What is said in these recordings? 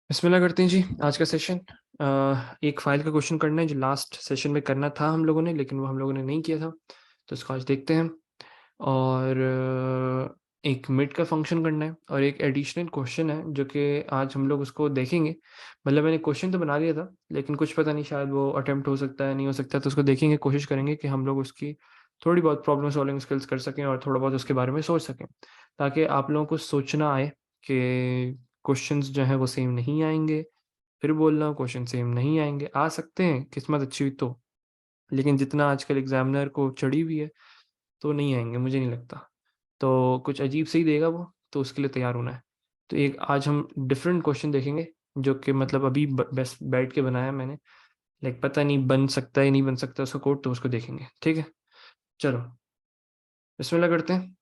बिस्मिल्लाह करते हैं जी। आज का सेशन एक फाइल का क्वेश्चन करना है जो लास्ट सेशन में करना था हम लोगों ने, लेकिन वो हम लोगों ने नहीं किया था, तो इसको आज देखते हैं। और एक मिड का फंक्शन करना है और एक एडिशनल क्वेश्चन है जो कि आज हम लोग उसको देखेंगे। मतलब मैंने क्वेश्चन तो बना लिया था, लेकिन कुछ पता नहीं, शायद वो अटेम्प्ट हो सकता है, नहीं हो सकता, तो उसको देखेंगे, कोशिश करेंगे कि हम लोग उसकी थोड़ी बहुत प्रॉब्लम सॉल्विंग स्किल्स कर सकें और थोड़ा बहुत उसके बारे में सोच सकें, ताकि आप लोगों को सोचना आए कि क्वेश्चंस जो हैं वो सेम नहीं आएंगे। फिर बोल रहा हूँ, क्वेश्चन सेम नहीं आएंगे, आ सकते हैं किस्मत अच्छी हुई तो, लेकिन जितना आजकल एग्जामिनर को चढ़ी हुई है तो नहीं आएंगे, मुझे नहीं लगता। तो कुछ अजीब से ही देगा वो, तो उसके लिए तैयार होना है। तो एक आज हम डिफरेंट क्वेश्चन देखेंगे जो कि मतलब अभी बस बैठ के बनाया मैंने, लाइक पता नहीं बन सकता है नहीं बन सकता उसका कोड, तो उसको देखेंगे। ठीक है, चलो बिस्मिल्लाह करते हैं।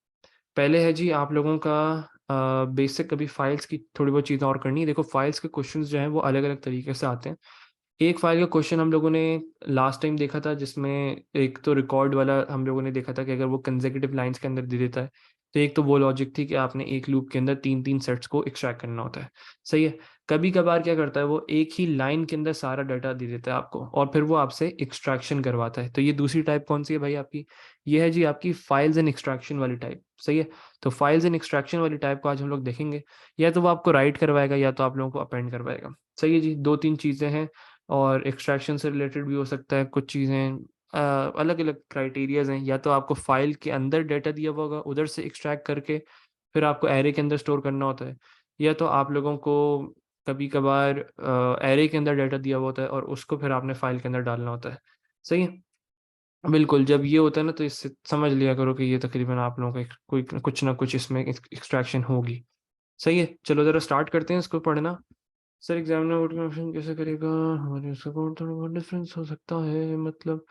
पहले है जी आप लोगों का बेसिक, अभी फाइल्स की थोड़ी बहुत चीज़ें और करनी है। देखो, फाइल्स के क्वेश्चंस जो हैं वो अलग अलग तरीके से आते हैं। एक फाइल का क्वेश्चन हम लोगों ने लास्ट टाइम देखा था, जिसमें एक तो रिकॉर्ड वाला हम लोगों ने देखा था कि अगर वो कंसेक्यूटिव लाइंस के अंदर दे देता है, तो एक तो वो लॉजिक थी कि आपने एक लूप के अंदर तीन तीन सेट्स को एक्सट्रैक्ट करना होता है। सही है। कभी कभार क्या करता है, वो एक ही लाइन के अंदर सारा डाटा दे देता है आपको और फिर वो आपसे एक्सट्रैक्शन करवाता है। तो ये दूसरी टाइप कौन सी है भाई आपकी? ये है जी आपकी फाइल्स एंड एक्सट्रैक्शन वाली टाइप। सही है। तो फाइल्स एंड एक्सट्रैक्शन वाली टाइप को आज हम लोग देखेंगे। या तो वो आपको राइट करवाएगा या तो आप लोगों को अपेंड करवाएगा। सही है जी, दो तीन चीज़ें हैं। और एक्सट्रैक्शन से रिलेटेड भी हो सकता है कुछ चीज़ें, अलग अलग क्राइटेरियाज हैं। या तो आपको फाइल के अंदर डाटा दिया हुआ होगा, उधर से एक्सट्रैक्ट करके फिर आपको एरे के अंदर स्टोर करना होता है। या तो आप लोगों को कभी कभार एरे के अंदर डाटा दिया हुआ होता है और उसको फिर आपने फाइल के अंदर डालना होता है। सही है। बिल्कुल, जब ये होता है ना, तो इससे समझ लिया करो कि ये तकरीबन आप लोगों का कोई कुछ ना कुछ इसमें एक्सट्रैक्शन होगी। सही है, चलो ज़रा स्टार्ट करते हैं इसको पढ़ना। सर एग्जामिनर वोट का ऑप्शन कैसे करेगा? हमारे उसका कोड थोड़ा बहुत डिफरेंस हो सकता है, मतलब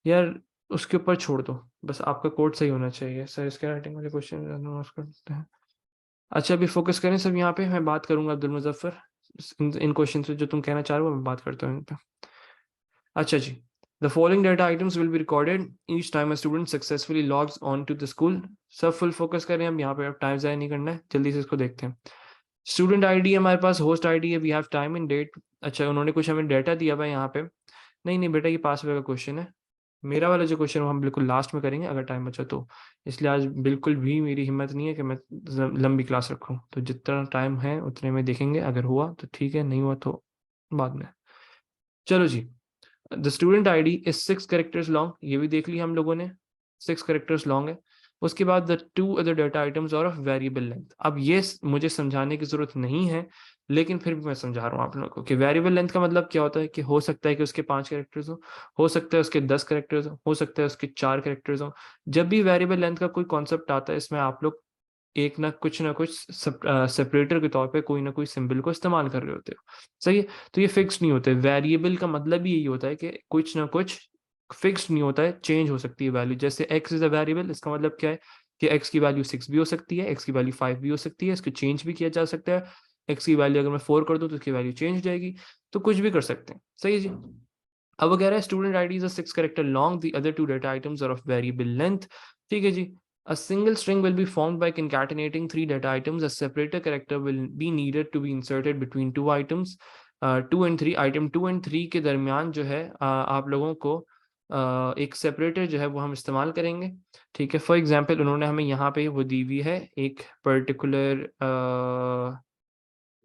यार उसके ऊपर छोड़ दो, बस आपका कोड सही होना चाहिए। सर इसके राइटिंग वाले क्वेश्चन करते हैं। अच्छा, अभी फोकस करें सब यहाँ पे, मैं बात करूंगा अब्दुल मुजफ्फर। इन क्वेश्चन से जो तुम कहना चाह रहे हो मैं बात करता हूँ इन पे। अच्छा जी। The following data items will be recorded each time a student successfully logs on to the school। सब फुल फोकस करें हम यहाँ पे, अब टाइम ज़ाया नहीं करना है, जल्दी से इसको देखते हैं। स्टूडेंट आईडी हमारे पास, होस्ट आईडी है, we have time and date. अच्छा, उन्होंने कुछ हमें डाटा दिया हुआ है यहाँ पे। नहीं नहीं बेटा, ये पास का क्वेश्चन है। मेरा वाला जो क्वेश्चन हम बिल्कुल लास्ट में करेंगे अगर टाइम बचा तो। इसलिए आज बिल्कुल भी मेरी हिम्मत नहीं है कि मैं लंबी क्लास रखूँ, तो जितना टाइम है उतने में देखेंगे, अगर हुआ तो ठीक है, नहीं हुआ तो बाद में। चलो जी। The student ID is 6 characters long, ये भी देख लिया हम लोगों ने, 6 कैरेक्टर्स लॉन्ग है। उसके बाद the two other data items और ऑफ वेरिएबल लेंथ। अब ये मुझे समझाने की जरूरत नहीं है, लेकिन फिर भी मैं समझा रहा हूँ आप लोगों को कि वेरिएबल लेंथ का मतलब क्या होता है, कि हो सकता है कि उसके 5 कैरेक्टर्स हो सकता है उसके 10 कैरेक्टर्स हो सकता है उसके 4 कैरेक्टर्स हो। जब भी वेरिएबल लेंथ का कोई कॉन्सेप्ट आता है, इसमें आप लोग एक ना कुछ सेपरेटर के तौर पे कोई ना कोई सिंबल को इस्तेमाल कर रहे होते हो। सही है। तो ये फिक्स नहीं होते, वेरिएबल का मतलब ही यही होता है कि कुछ ना कुछ फिक्स नहीं होता है, चेंज हो सकती है वैल्यू। जैसे x इज अ वेरिएबल, इसका मतलब क्या है कि x की वैल्यू 6 भी हो सकती है, x की वैल्यू 5 भी हो सकती है, इसको चेंज भी किया जा सकता है। x की वैल्यू अगर मैं 4 कर दूं तो उसकी वैल्यू चेंज हो जाएगी। तो कुछ भी कर सकते हैं। सही है जी। अब वो कह रहा है student ID is a 6 character long, the other two data items are of variable length. ठीक है जी। A single string will be formed by concatenating three data items. A separator character will be needed to be inserted between two items, 2 and 3। Item 2 और 3 के दरमियान जो है आप लोगों को एक सेपरेटर जो है वो हम इस्तेमाल करेंगे। ठीक है। फॉर एग्जांपल उन्होंने हमें यहाँ पे वो दी हुई है एक पर्टिकुलर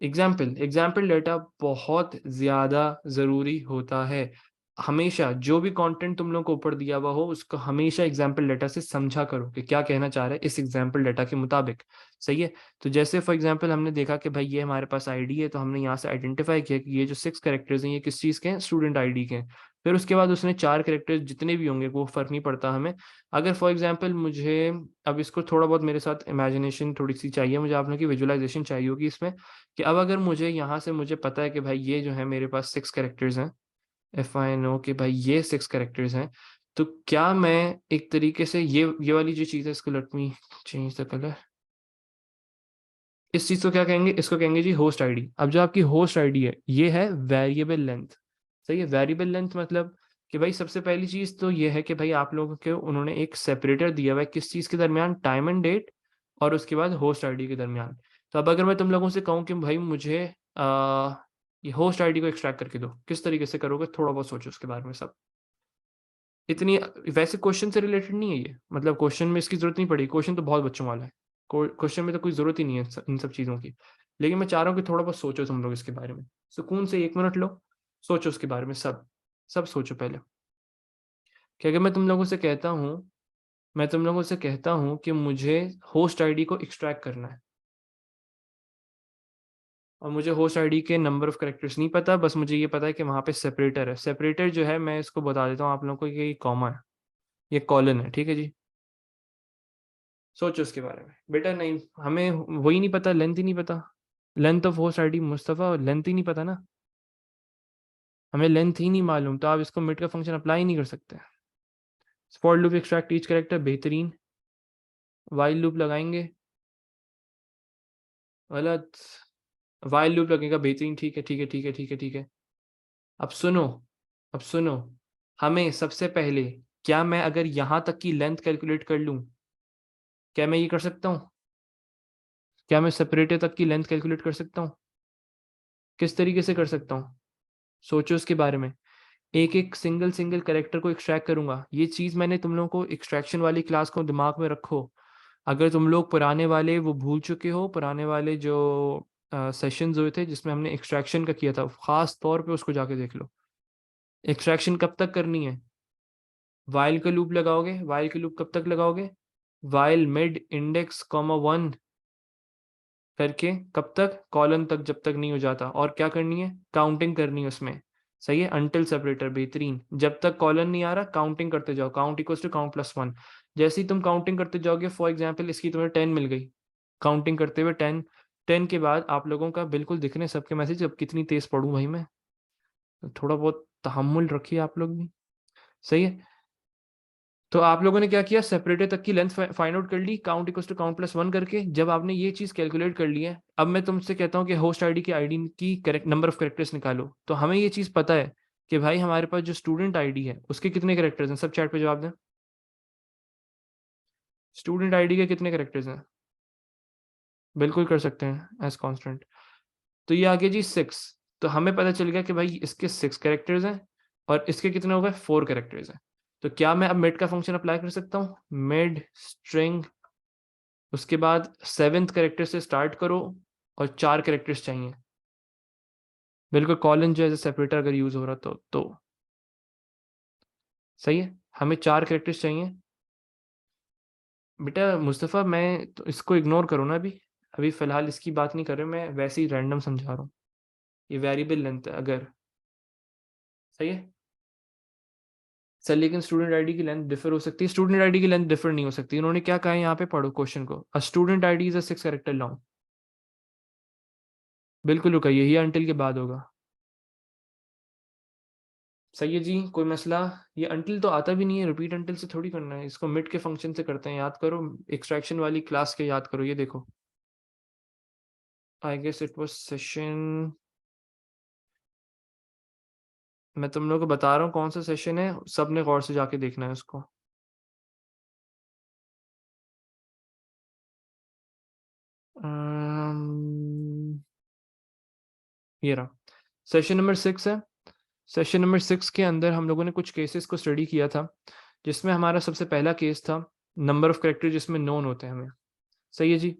एग्जाम्पल डाटा बहुत ज़्यादा ज़रूरी होता है। हमेशा जो भी कंटेंट तुम लोग को ऊपर दिया हुआ हो, उसको हमेशा एग्जाम्पल डाटा से समझा करो कि क्या कहना चाह रहा है इस एग्जाम्पल डाटा के मुताबिक। सही है। तो जैसे फॉर एग्जाम्पल हमने देखा कि भाई ये हमारे पास आईडी है, तो हमने यहाँ से आइडेंटिफाई किया कि ये जो 6 कैरेक्टर्स हैं ये किस चीज़ के हैं, स्टूडेंट आईडी के हैं। फिर उसके बाद उसने 4 कैरेक्टर्स जितने भी होंगे वो फर्क नहीं पड़ता हमें। अगर फॉर एग्जाम्पल मुझे, अब इसको थोड़ा बहुत मेरे साथ इमेजिनेशन थोड़ी सी चाहिए, मुझे आप लोगों की विजुअलाइजेशन चाहिए होगी इसमें, कि अब अगर मुझे यहाँ से मुझे पता है कि भाई ये जो है मेरे पास 6 कैरेक्टर्स हैं, इफ आई नो कि भाई ये 6 कैरेक्टर्स हैं, तो क्या मैं एक तरीके से ये वाली जो चीज़ है, इसको let me change the colour, इस चीज़ को क्या कहेंगे, इसको कहेंगे जी होस्ट आईडी। अब जो आपकी होस्ट आईडी है ये है वेरिएबल लेंथ। सही है। वेरिएबल लेंथ मतलब कि भाई सबसे पहली चीज़ तो ये है कि भाई आप लोगों के उन्होंने एक सेपरेटर दिया हुआ है किस चीज़ के दरमियान, टाइम एंड डेट, और उसके बाद होस्ट आईडी के दरमियान। तो अब अगर मैं तुम लोगों से कहूँ कि भाई मुझे ये होस्ट आईडी को एक्सट्रैक्ट करके दो। किस तरीके से करोगे थोड़ा बहुत सोचो उसके बारे में सब। इतनी वैसे क्वेश्चन से रिलेटेड नहीं है ये, मतलब क्वेश्चन में इसकी जरूरत नहीं पड़ी, क्वेश्चन तो बहुत बच्चों वाला है, क्वेश्चन में तो कोई जरूरत ही नहीं है इन सब चीज़ों की। लेकिन मैं चाह रहा हूँ कि थोड़ा बहुत सोचो तुम लोग इसके बारे में, सुकून से 1 मिनट लो, सोचो उसके बारे में सब, सब सोचो पहले। कि अगर मैं तुम लोगों से कहता हूँ कि मुझे होस्ट आईडी को एक्सट्रैक्ट करना है, और मुझे होस्ट आईडी के नंबर ऑफ कैरेक्टर्स नहीं पता, बस मुझे ये पता है कि वहाँ पे सेपरेटर है। सेपरेटर जो है मैं इसको बता देता हूँ आप लोगों को कि ये कॉमा है, ये कॉलन है, ठीक है जी। सोचो उसके बारे में बेटा। नहीं, हमें वही नहीं पता, लेंथ ही नहीं पता, length of host ID Mustafa, length ही नहीं पता ना, हमें लेंथ ही नहीं मालूम, तो आप इसको मिड का फंक्शन अप्लाई नहीं कर सकते। For loop extract each character, बेहतरीन। वाइल लूप लगाएंगे, गलत। वाइल लूप लगेगा, बेहतरीन, ठीक है ठीक है ठीक है ठीक है ठीक है। अब सुनो, अब सुनो, हमें सबसे पहले, क्या मैं अगर यहां तक की लेंथ कैलकुलेट कर लूं, क्या मैं ये कर सकता हूँ? क्या मैं सेपरेटर तक की लेंथ कैलकुलेट कर सकता हूँ? किस तरीके से कर सकता हूँ? सोचो उसके बारे में। एक एक सिंगल सिंगल कैरेक्टर को एक्सट्रैक्ट करूंगा, ये चीज़ मैंने तुम लोगों को एक्सट्रैक्शन वाली क्लास को दिमाग में रखो। अगर तुम लोग पुराने वाले वो भूल चुके हो, पुराने वाले जो सेशंस हुए थे जिसमें हमने एक्सट्रैक्शन का किया था, खास तौर पे उसको जाके देख लो। एक्सट्रैक्शन कब तक करनी है? वाइल का लूप लगाओगे, वाइल का लूप कब तक लगाओगे? वाइल मिड इंडेक्स कॉमा 1 करके कब तक? कॉलन तक, जब तक नहीं हो जाता। और क्या करनी है? काउंटिंग करनी है उसमें। सही है, अनटिल सेपरेटर, बेहतरीन। जब तक कॉलन नहीं आ रहा काउंटिंग करते जाओ, count equals to count plus 1। जैसे ही तुम काउंटिंग करते जाओगे, फॉर एग्जाम्पल इसकी तुम्हें 10 मिल गई, काउंटिंग करते हुए 10, 10 के बाद आप लोगों का बिल्कुल दिख रहे हैं सबके मैसेज। अब कितनी तेज पढ़ूं भाई मैं, थोड़ा बहुत तहम्मुल रखिए आप लोग भी। सही है, तो आप लोगों ने क्या किया, सेपरेटर तक की लेंथ फाइंड आउट कर ली, count equals to count plus 1 करके। जब आपने ये चीज कैलकुलेट कर ली है, अब मैं तुमसे कहता हूँ कि होस्ट आईडी की आईडी की करेक्ट नंबर ऑफ कैरेक्टर्स निकालो। तो हमें ये चीज पता है कि भाई हमारे पास जो स्टूडेंट आईडी है उसके कितने कैरेक्टर्स हैं, सब चैट पे जवाब दें। स्टूडेंट आईडी के कितने कैरेक्टर्स हैं? बिल्कुल कर सकते हैं एज कांस्टेंट। तो ये आ गया जी 6। तो हमें पता चल गया कि भाई इसके 6 कैरेक्टर्स हैं, और इसके कितने हो गए, 4 कैरेक्टर्स हैं। तो क्या मैं अब मिड का फंक्शन अप्लाई कर सकता हूँ? मिड स्ट्रिंग, उसके बाद 7th कैरेक्टर से स्टार्ट करो, और 4 कैरेक्टर्स चाहिए। बिल्कुल, कॉलन जो एज ए सेपरेटर अगर यूज हो रहा तो सही है, हमें 4 कैरेक्टर्स चाहिए। बेटा मुस्तफ़ा, मैं तो इसको इग्नोर करो ना अभी, अभी फिलहाल इसकी बात नहीं कर रहे, मैं वैसे ही रैंडम समझा रहा हूँ। ये वेरिएबल लेंथ है अगर, सही है सर, लेकिन स्टूडेंट आईडी की लेंथ डिफर हो सकती है, स्टूडेंट आईडी की लेंथ डिफर नहीं हो सकती। उन्होंने क्या कहा है यहाँ पे, पढ़ो क्वेश्चन को। अ student ID is a 6 character long. बिल्कुल रुका, यही अंटिल के बाद होगा। सही है जी, कोई मसला? ये अंटिल तो आता भी नहीं है, रिपीट अंटिल से थोड़ी करना है इसको, मिड के फंक्शन से करते हैं, याद करो। एक्सट्रैक्शन वाली क्लास के याद करो, ये देखो। I guess it was session, मैं तुम लोग को बता रहा हूँ कौन सा सेशन है, सबने गौर से जाके देखना है उसको। अम्म, ये रहा, सेशन नंबर 6 है। सेशन नंबर 6 के अंदर हम लोगों ने कुछ केसेस को स्टडी किया था, जिसमें हमारा सबसे पहला केस था नंबर ऑफ कैरेक्टर जिसमें नोन होते हैं हमें। सही है जी।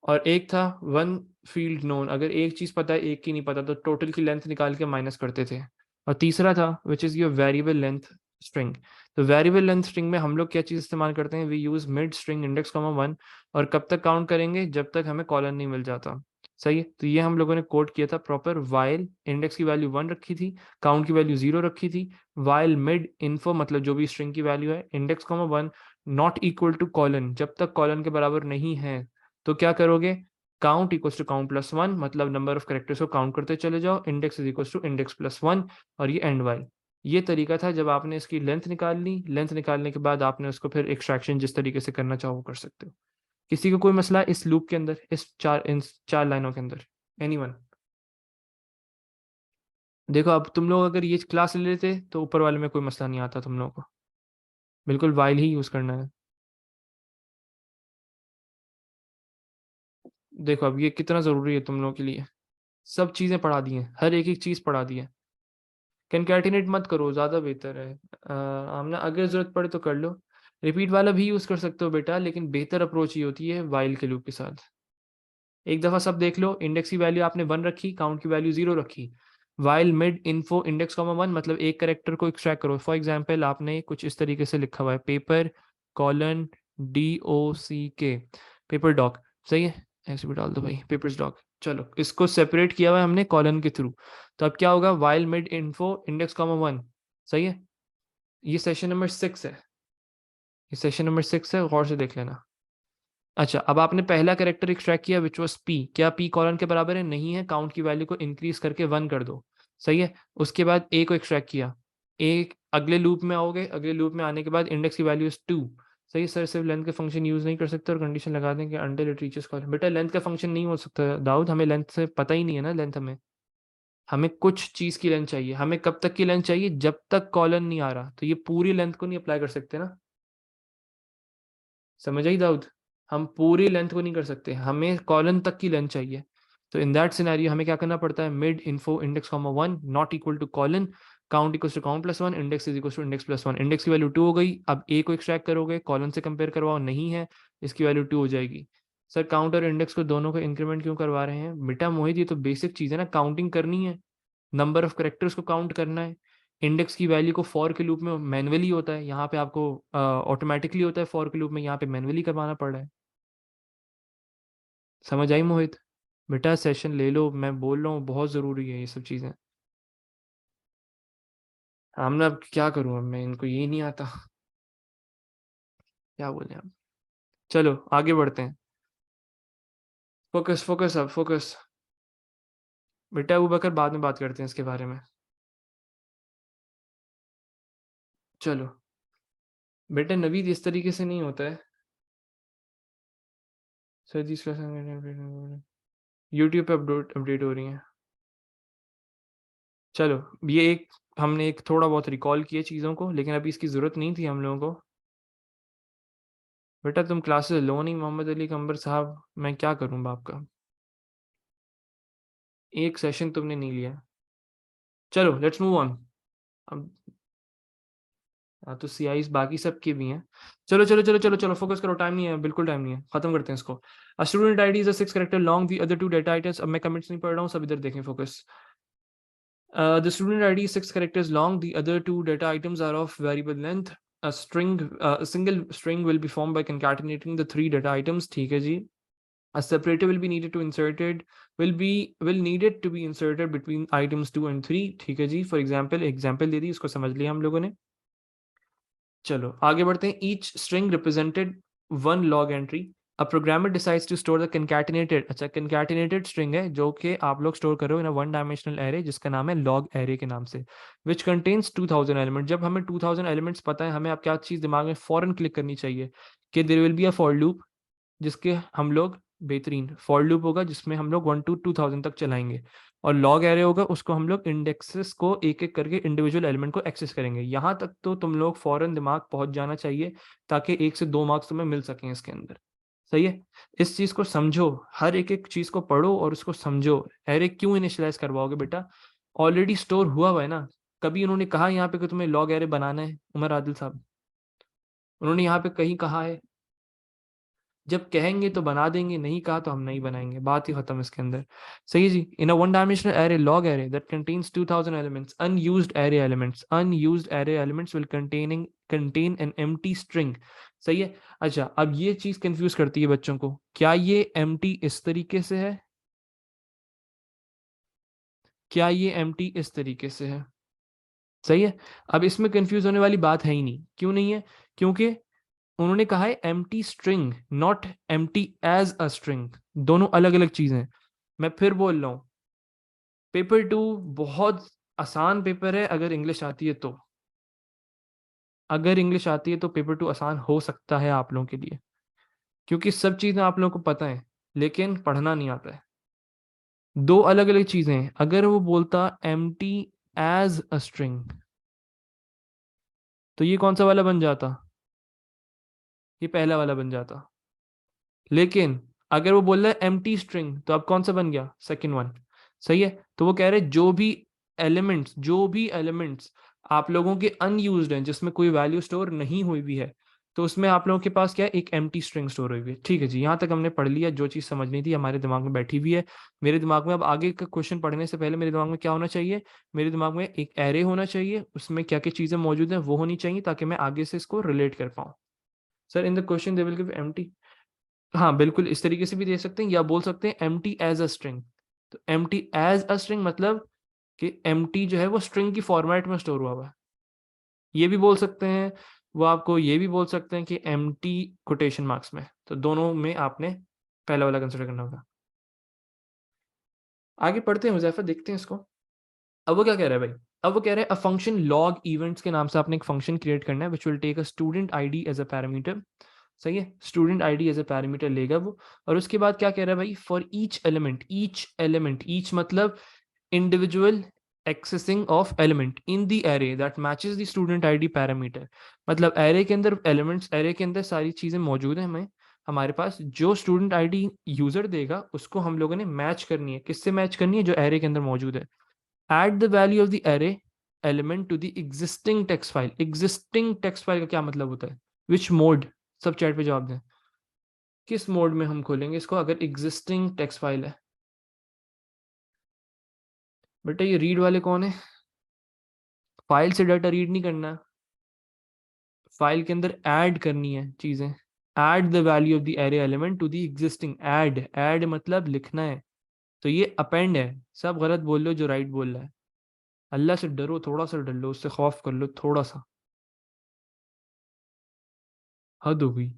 और एक था वन फील्ड नोन, अगर एक चीज पता है एक की नहीं पता तो टोटल की लेंथ निकाल के माइनस करते थे। और तीसरा था which is your variable length string. तो वेरिएबल लेंथ स्ट्रिंग में हम लोग क्या चीज इस्तेमाल करते हैं, we use mid string index comma 1। और कब तक काउंट करेंगे, जब तक हमें कॉलन नहीं मिल जाता। सही है, तो ये हम लोगों ने कोड किया था प्रॉपर। वाइल इंडेक्स की वैल्यू 1 रखी थी, काउंट की वैल्यू 0 रखी थी। वाइल मिड इन्फो मतलब जो भी स्ट्रिंग की वैल्यू है, index comma 1 not equal to colon, जब तक कॉलन के बराबर नहीं है तो क्या करोगे, count equals to count plus 1, मतलब नंबर ऑफ कैरेक्टर्स को काउंट करते चले जाओ, index is equals to index plus 1। और ये एंड वाइल, ये तरीका था जब आपने इसकी लेंथ निकाल ली। लेंथ निकालने के बाद आपने उसको फिर एक्सट्रैक्शन जिस तरीके से करना चाहो वो कर सकते हो। किसी को कोई मसला इस लूप के अंदर, इन चार लाइनों के अंदर? एनीवन? देखो अब तुम लोग अगर ये क्लास ले लेते तो ऊपर वाले में कोई मसला नहीं आता तुम लोगों को, बिल्कुल वाइल ही यूज करना है। देखो अब ये कितना जरूरी है तुम लोगों के लिए। सब चीजें पढ़ा दी हैं, हर एक एक चीज पढ़ा दी है। कंकैटिनेट मत करो, ज्यादा बेहतर है। आमना अगर जरूरत पड़े तो कर लो। रिपीट वाला भी यूज कर सकते हो बेटा, लेकिन बेहतर अप्रोच ही होती है वाइल के लूप के साथ। एक दफा सब देख लो, इंडेक्स की वैल्यू आपने 1 रखी, काउंट की वैल्यू 0 रखी। While mid info index comma 1, मतलब एक करेक्टर को एक्सट्रैक्ट करो। फॉर एग्जाम्पल आपने कुछ इस तरीके से लिखा हुआ है, paper colon DOCK, paper dog, सही है, ऐसे भी डाल दो भाई, पेपर्स डॉग। चलो इसको सेपरेट किया हुआ है हमने कॉलन के थ्रू। तो अब क्या होगा, while mid info index comma 1, सही है। ये सेशन नंबर 6 है, ये सेशन नंबर 6 है, गौर से देख लेना। अच्छा, अब आपने पहला कैरेक्टर एक्सट्रैक्ट किया विच वॉज पी। क्या पी कॉलन के बराबर है? नहीं है। काउंट की वैल्यू को इंक्रीज करके 1 कर दो, सही है। उसके बाद ए को एक्सट्रैक्ट किया। एक अगले लूप में आओगे, अगले लूप में आने के बाद इंडेक्स की वैल्यू इज 2, सही है। सर सिर्फ लेंथ का फंक्शन यूज नहीं कर सकते और कंडीशन लगा दें कि अंटिल इट रीचेस कॉलन। बेटा लेंथ का फंक्शन नहीं हो सकता दाऊद, हमें लेंथ से पता ही नहीं है ना लेंथ। हमें कुछ चीज की लेंथ चाहिए। हमें कब तक की लेंथ चाहिए? जब तक कॉलन नहीं आ रहा। तो ये पूरी लेंथ को नहीं अप्लाई कर सकते ना, समझ आई दाऊद? हम पूरी लेंथ को नहीं कर सकते, हमें कॉलन तक की लेंथ चाहिए। तो इन दैट सिनेरियो हमें क्या करना पड़ता है, mid info index comma 1 not equal to colon, count equal to count plus 1, index is equal to index plus 1। Index की वैल्यू 2 हो गई। अब ए को एक्सट्रैक्ट करोगे, कॉलन से कंपेयर करवाओ, नहीं है, इसकी वैल्यू 2 हो जाएगी। सर काउंट और इंडेक्स को दोनों को इंक्रीमेंट क्यों करवा रहे हैं? बेटा मोहित ये तो बेसिक चीज है ना, काउंटिंग करनी है, नंबर ऑफ करेक्टर्स को काउंट करना है। इंडेक्स की वैल्यू को फॉर के लूप में मैनुअली होता है, यहाँ पे आपको ऑटोमेटिकली होता है फॉर के लूप में, यहाँ पे मैनुअली करवाना पड़ रहा है। समझ आई मोहित? बेटा सेशन ले लो, मैं बोल रहा हूँ बहुत ज़रूरी है ये सब चीज़ें। हमने अब क्या करूँ, अब मैं इनको यही नहीं आता, क्या बोले अब। चलो आगे बढ़ते हैं। फोकस फोकस अब फोकस। बेटा अबू बकर बाद में बात करते हैं इसके बारे में। चलो बेटा नवीद इस तरीके से नहीं होता है। सर जी यूट्यूब पे अपडेट अपडेट हो रही है। चलो ये एक हमने एक थोड़ा बहुत रिकॉल किए चीज़ों को, लेकिन अभी इसकी ज़रूरत नहीं थी हम लोगों को। बेटा तुम क्लासेस लो नहीं मोहम्मद अली कंबर साहब, मैं क्या करूँ बाप का। एक सेशन तुमने नहीं लिया। चलो लेट्स मूव ऑन। अब हाँ तो सीआईज बाकी सब की भी हैं। चलो चलो चलो चलो चलो फोकस करो, टाइम नहीं है, बिल्कुल टाइम नहीं है, खत्म करते हैं इसको। अ student ID is a 6 character long, the other 2 data items. अब मैं कमेंट्स नहीं पढ़ रहा हूँ, सब इधर देखें, focus. The student ID is 6 characters long. The other 2 data items are of variable length. A single string will be formed by concatenating the 3 data items. ठीक है जी. A separator will be needed to insert it. Will need it to be inserted between items 2 and 3. ठीक है जी. For example दे दी, इसको समझ लिया हम लोगों ने. चलो आगे बढ़ते हैं। Each string represented one log entry. A programmer decides to store the concatenated, अच्छा concatenated string है जो कि आप लोग स्टोर करो इन वन डायमेंशनल एरे जिसका नाम है log array के नाम से, which contains 2000 एलिमेंट। जब हमें 2000 एलिमेंट्स पता है, हमें अब क्या चीज़ दिमाग में फौरन क्लिक करनी चाहिए कि there will be a for loop जिसके हम लोग, बेहतरीन फॉर लूप होगा जिसमें हम लोग 1 to 2000 तक चलाएंगे, और लॉग एरे होगा उसको हम लोग इंडेक्सेस को एक एक करके इंडिविजुअल एलिमेंट को एक्सेस करेंगे। यहाँ तक तो तुम लोग फौरन दिमाग पहुंच जाना चाहिए ताकि 1 से 2 मार्क्स तुम्हें मिल सकें इसके अंदर, सही है। इस चीज को समझो, हर एक एक चीज को पढ़ो और उसको समझो। एरे क्यों इनिशियलाइज करवाओगे बेटा? ऑलरेडी स्टोर हुआ है ना। कभी उन्होंने कहा यहाँ पे कि तुम्हें लॉग एरे बनाना है उमर आदिल साहब? उन्होंने यहाँ पे कहीं कहा है? जब कहेंगे तो बना देंगे, नहीं कहा तो हम नहीं बनाएंगे, बात ही खत्म इसके अंदर, सही है जी। In a one dimensional array log array that contains 2000 elements, unused array elements will contain an empty string, सही है। अच्छा अब ये चीज कंफ्यूज करती है बच्चों को, क्या ये एम्प्टी इस तरीके से है, क्या ये एम्प्टी इस तरीके से है, सही है। अब इसमें कंफ्यूज होने वाली बात है ही नहीं। क्यों नहीं है? क्योंकि उन्होंने कहा है empty string, not empty as a string, दोनों अलग अलग चीजें। मैं फिर बोल रहा हूँ, पेपर 2 बहुत आसान पेपर है अगर इंग्लिश आती है तो, अगर इंग्लिश आती है तो पेपर 2 आसान हो सकता है आप लोगों के लिए, क्योंकि सब चीजें आप लोगों को पता है लेकिन पढ़ना नहीं आता है। दो अलग अलग चीजें हैं। अगर वो बोलता एम्प्टी एज अ स्ट्रिंग तो ये कौन सा वाला बन जाता? ये पहला वाला बन जाता। लेकिन अगर वो बोल रहा है एम्प्टी स्ट्रिंग तो अब कौन सा बन गया? Second one. सही है। तो वो कह रहे जो भी एलिमेंट्स आप लोगों के अनयूज्ड हैं, जिसमें कोई वैल्यू स्टोर नहीं हुई भी है, तो उसमें आप लोगों के पास क्या है, एक एम्प्टी स्ट्रिंग स्टोर हुई हुई है। ठीक है जी, यहाँ तक हमने पढ़ लिया, जो चीज़ समझनी थी हमारे दिमाग में बैठी हुई है। मेरे दिमाग में अब आगे का क्वेश्चन पढ़ने से पहले मेरे दिमाग में क्या होना चाहिए, मेरे दिमाग में एक एरे होना चाहिए, उसमें क्या क्या चीज़ें मौजूद हैं वो होनी चाहिए, ताकि मैं आगे से इसको रिलेट कर पाऊँ। Sir in the question they will give empty, हाँ बिल्कुल इस तरीके से भी दे सकते हैं, या बोल सकते हैं एम्प्टी एज अ स्ट्रिंग। तो एम्प्टी एज अ स्ट्रिंग मतलब कि एम्प्टी जो है वो स्ट्रिंग की फॉर्मेट में स्टोर हुआ हुआ है। ये भी बोल सकते हैं, वो आपको ये भी बोल सकते हैं कि एम्प्टी कोटेशन मार्क्स में। तो दोनों में आपने पहला वाला कंसिडर करना होगा। आगे पढ़ते हैं हुज़ैफा, देखते हैं इसको। अब वो क्या कह रहा है भाई, अब वो कह रहा है अ फंक्शन लॉग इवेंट्स के नाम से आपने एक फंक्शन क्रिएट करना है, which will take a student ID as a parameter. सही है, student ID as a parameter लेगा वो। और उसके बाद क्या कह रहा है भाई, फॉर ईच एलिमेंट, ईच मतलब individual accessing of element in the array that matches the student ID parameter. मतलब एरे के अंदर एलिमेंट्स, एरे के अंदर सारी चीजें मौजूद हैं, हमें हमारे पास जो स्टूडेंट आईडी यूजर देगा उसको हम लोगों ने मैच करनी है। किससे मैच करनी है, जो एरे के अंदर मौजूद है। Add the value of the array element to the existing text file. Existing text file का क्या मतलब होता है, विच मोड, सब चैट पे जवाब दें। किस मोड में हम खोलेंगे इसको अगर एग्जिस्टिंग टेक्स्ट फाइल है। बेटा ये रीड वाले कौन है, फाइल से डाटा रीड नहीं करना, फाइल के अंदर ऐड करनी है चीजें। Add the value of the array element to the existing, add, add मतलब लिखना है। तो ये अपेंड है। सब गलत बोल लो जो राइट बोल रहा है। अल्लाह से डरो, थोड़ा सा डर लो, उससे खौफ कर लो थोड़ा सा। हद हो गई।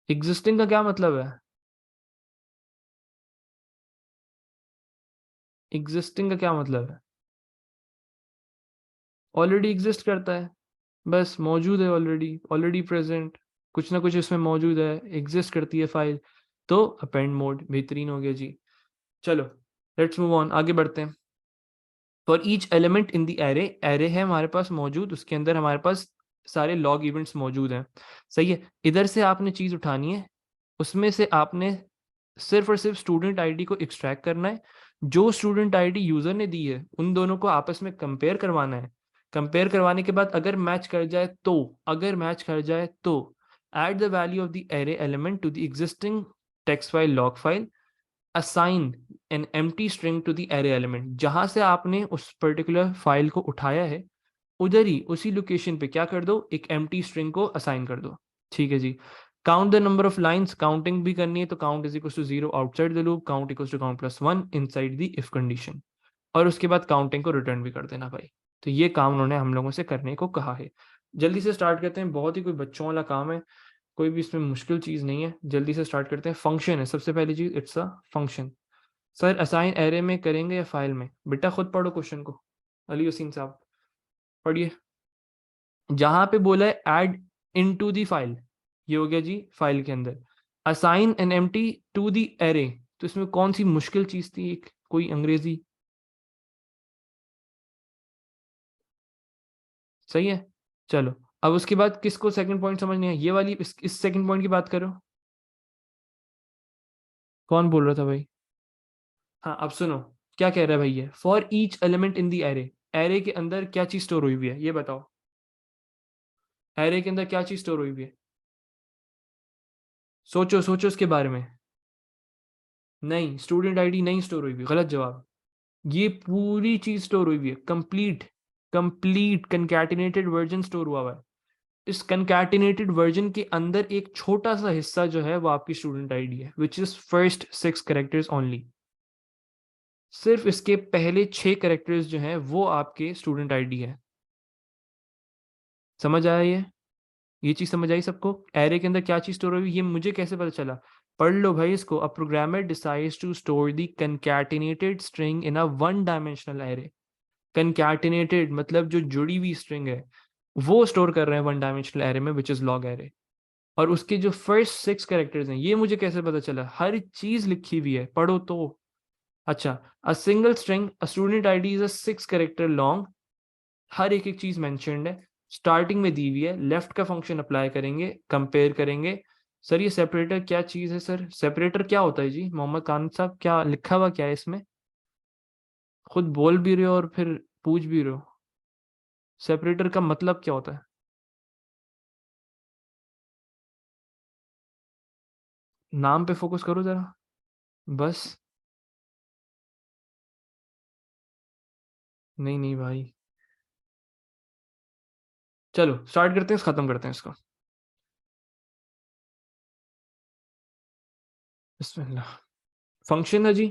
एग्जिस्टिंग का क्या मतलब है, एग्जिस्टिंग का क्या मतलब है, ऑलरेडी एग्जिस्ट करता है, बस मौजूद है, ऑलरेडी, ऑलरेडी प्रेजेंट, कुछ ना कुछ इसमें मौजूद है, एग्जिस्ट करती है फाइल। तो अपेंड मोड बेहतरीन हो गया जी। चलो लेट्स मूव ऑन, आगे बढ़ते हैं। For each element in the array, array है हमारे पास मौजूद, उसके अंदर हमारे पास सारे लॉग इवेंट्स मौजूद हैं। सही है, इधर से आपने चीज उठानी है, उसमें से आपने सिर्फ और सिर्फ स्टूडेंट आईडी को एक्सट्रैक्ट करना है। जो स्टूडेंट आईडी यूजर ने दी है उन दोनों को आपस में कंपेयर करवाना है। कंपेयर करवाने के बाद अगर मैच कर जाए तो, अगर मैच कर जाए तो add the value of the array element to the existing text file log file, assign an empty string to the array element. जहां से आपने उस पर्टिकुलर फाइल को उठाया है उधर ही उसी लोकेशन पे क्या कर दो, एक एम्प्टी स्ट्रिंग को असाइन कर दो। ठीक है जी। Count the number of lines, counting भी करनी है, तो count is equal to 0 outside the loop, count equal to count plus 1 inside the if condition. और उसके बाद काउंटिंग को रिटर्न भी कर देना भाई। तो ये काम उन्होंने हम लोगों से करने को कहा है। जल्दी से स्टार्ट करते हैं, बहुत ही कोई बच्चों वाला काम है, कोई भी इसमें मुश्किल चीज नहीं है। जल्दी से स्टार्ट करते हैं। फंक्शन है सबसे पहली चीज, it's a function. Sir assign array में करेंगे या फाइल में, बेटा खुद पढ़ो क्वेश्चन को, अली हुसैन साहब पढ़िए। जहां पे बोला है ऐड इनटू दी फाइल, ये हो गया जी फाइल के अंदर। Assign an empty to the array, तो इसमें कौन सी मुश्किल चीज थी, एक कोई अंग्रेजी। सही है। चलो अब उसके बाद किसको सेकंड पॉइंट समझनी है, ये वाली, इस सेकंड पॉइंट की बात करो। कौन बोल रहा था भाई। हाँ अब सुनो, क्या कह रहा है भाई ये, for each element in the array, array के अंदर क्या चीज स्टोर हुई हुई है ये बताओ। एरे के अंदर क्या चीज स्टोर हुई हुई है, सोचो सोचो उसके बारे में। नहीं, स्टूडेंट आईडी नहीं स्टोर हुई हुई, गलत जवाब। ये पूरी चीज स्टोर हुई हुई है, कंप्लीट, कंप्लीट कंकैटिनेटेड वर्जन स्टोर हुआ हुआ है। इस कंकैटिनेटेड वर्जन के अंदर एक छोटा सा हिस्सा जो है वो आपकी स्टूडेंट आईडी है, which is first 6 characters only. सिर्फ इसके पहले 6 कैरेक्टर्स जो हैं वो आपके स्टूडेंट आईडी है। समझ आया ये चीज समझ आई सबको। एरे के अंदर क्या चीज स्टोर हुई, ये मुझे कैसे पता चला, पढ़ लो भाई इसको। A programmer decides to store the concatenated string in a one dimensional array. Concatenated मतलब जो जुड़ी हुई स्ट्रिंग है वो स्टोर कर रहे हैं वन डायमेंशनल एरे में, विच इज लॉग एरे। और उसके जो फर्स्ट 6 कैरेक्टर्स हैं ये मुझे कैसे पता चला, हर चीज लिखी हुई है, पढ़ो तो। अच्छा, a single string a student ID is a 6 character long, हर एक एक चीज मेंशन्ड है, स्टार्टिंग में दी हुई है। लेफ्ट का फंक्शन अप्लाई करेंगे, कंपेयर करेंगे। सर ये सेपरेटर क्या चीज है, सर सेपरेटर क्या होता है जी, मोहम्मद खान साहब क्या लिखा हुआ क्या है इसमें। खुद बोल भी रहे हो और फिर पूछ भी रहे हो। सेपरेटर का मतलब क्या होता है? नाम पे फोकस करो जरा, बस। नहीं नहीं भाई, चलो स्टार्ट करते हैं, खत्म करते हैं इसको। बिस्मिल्लाह। फंक्शन है जी।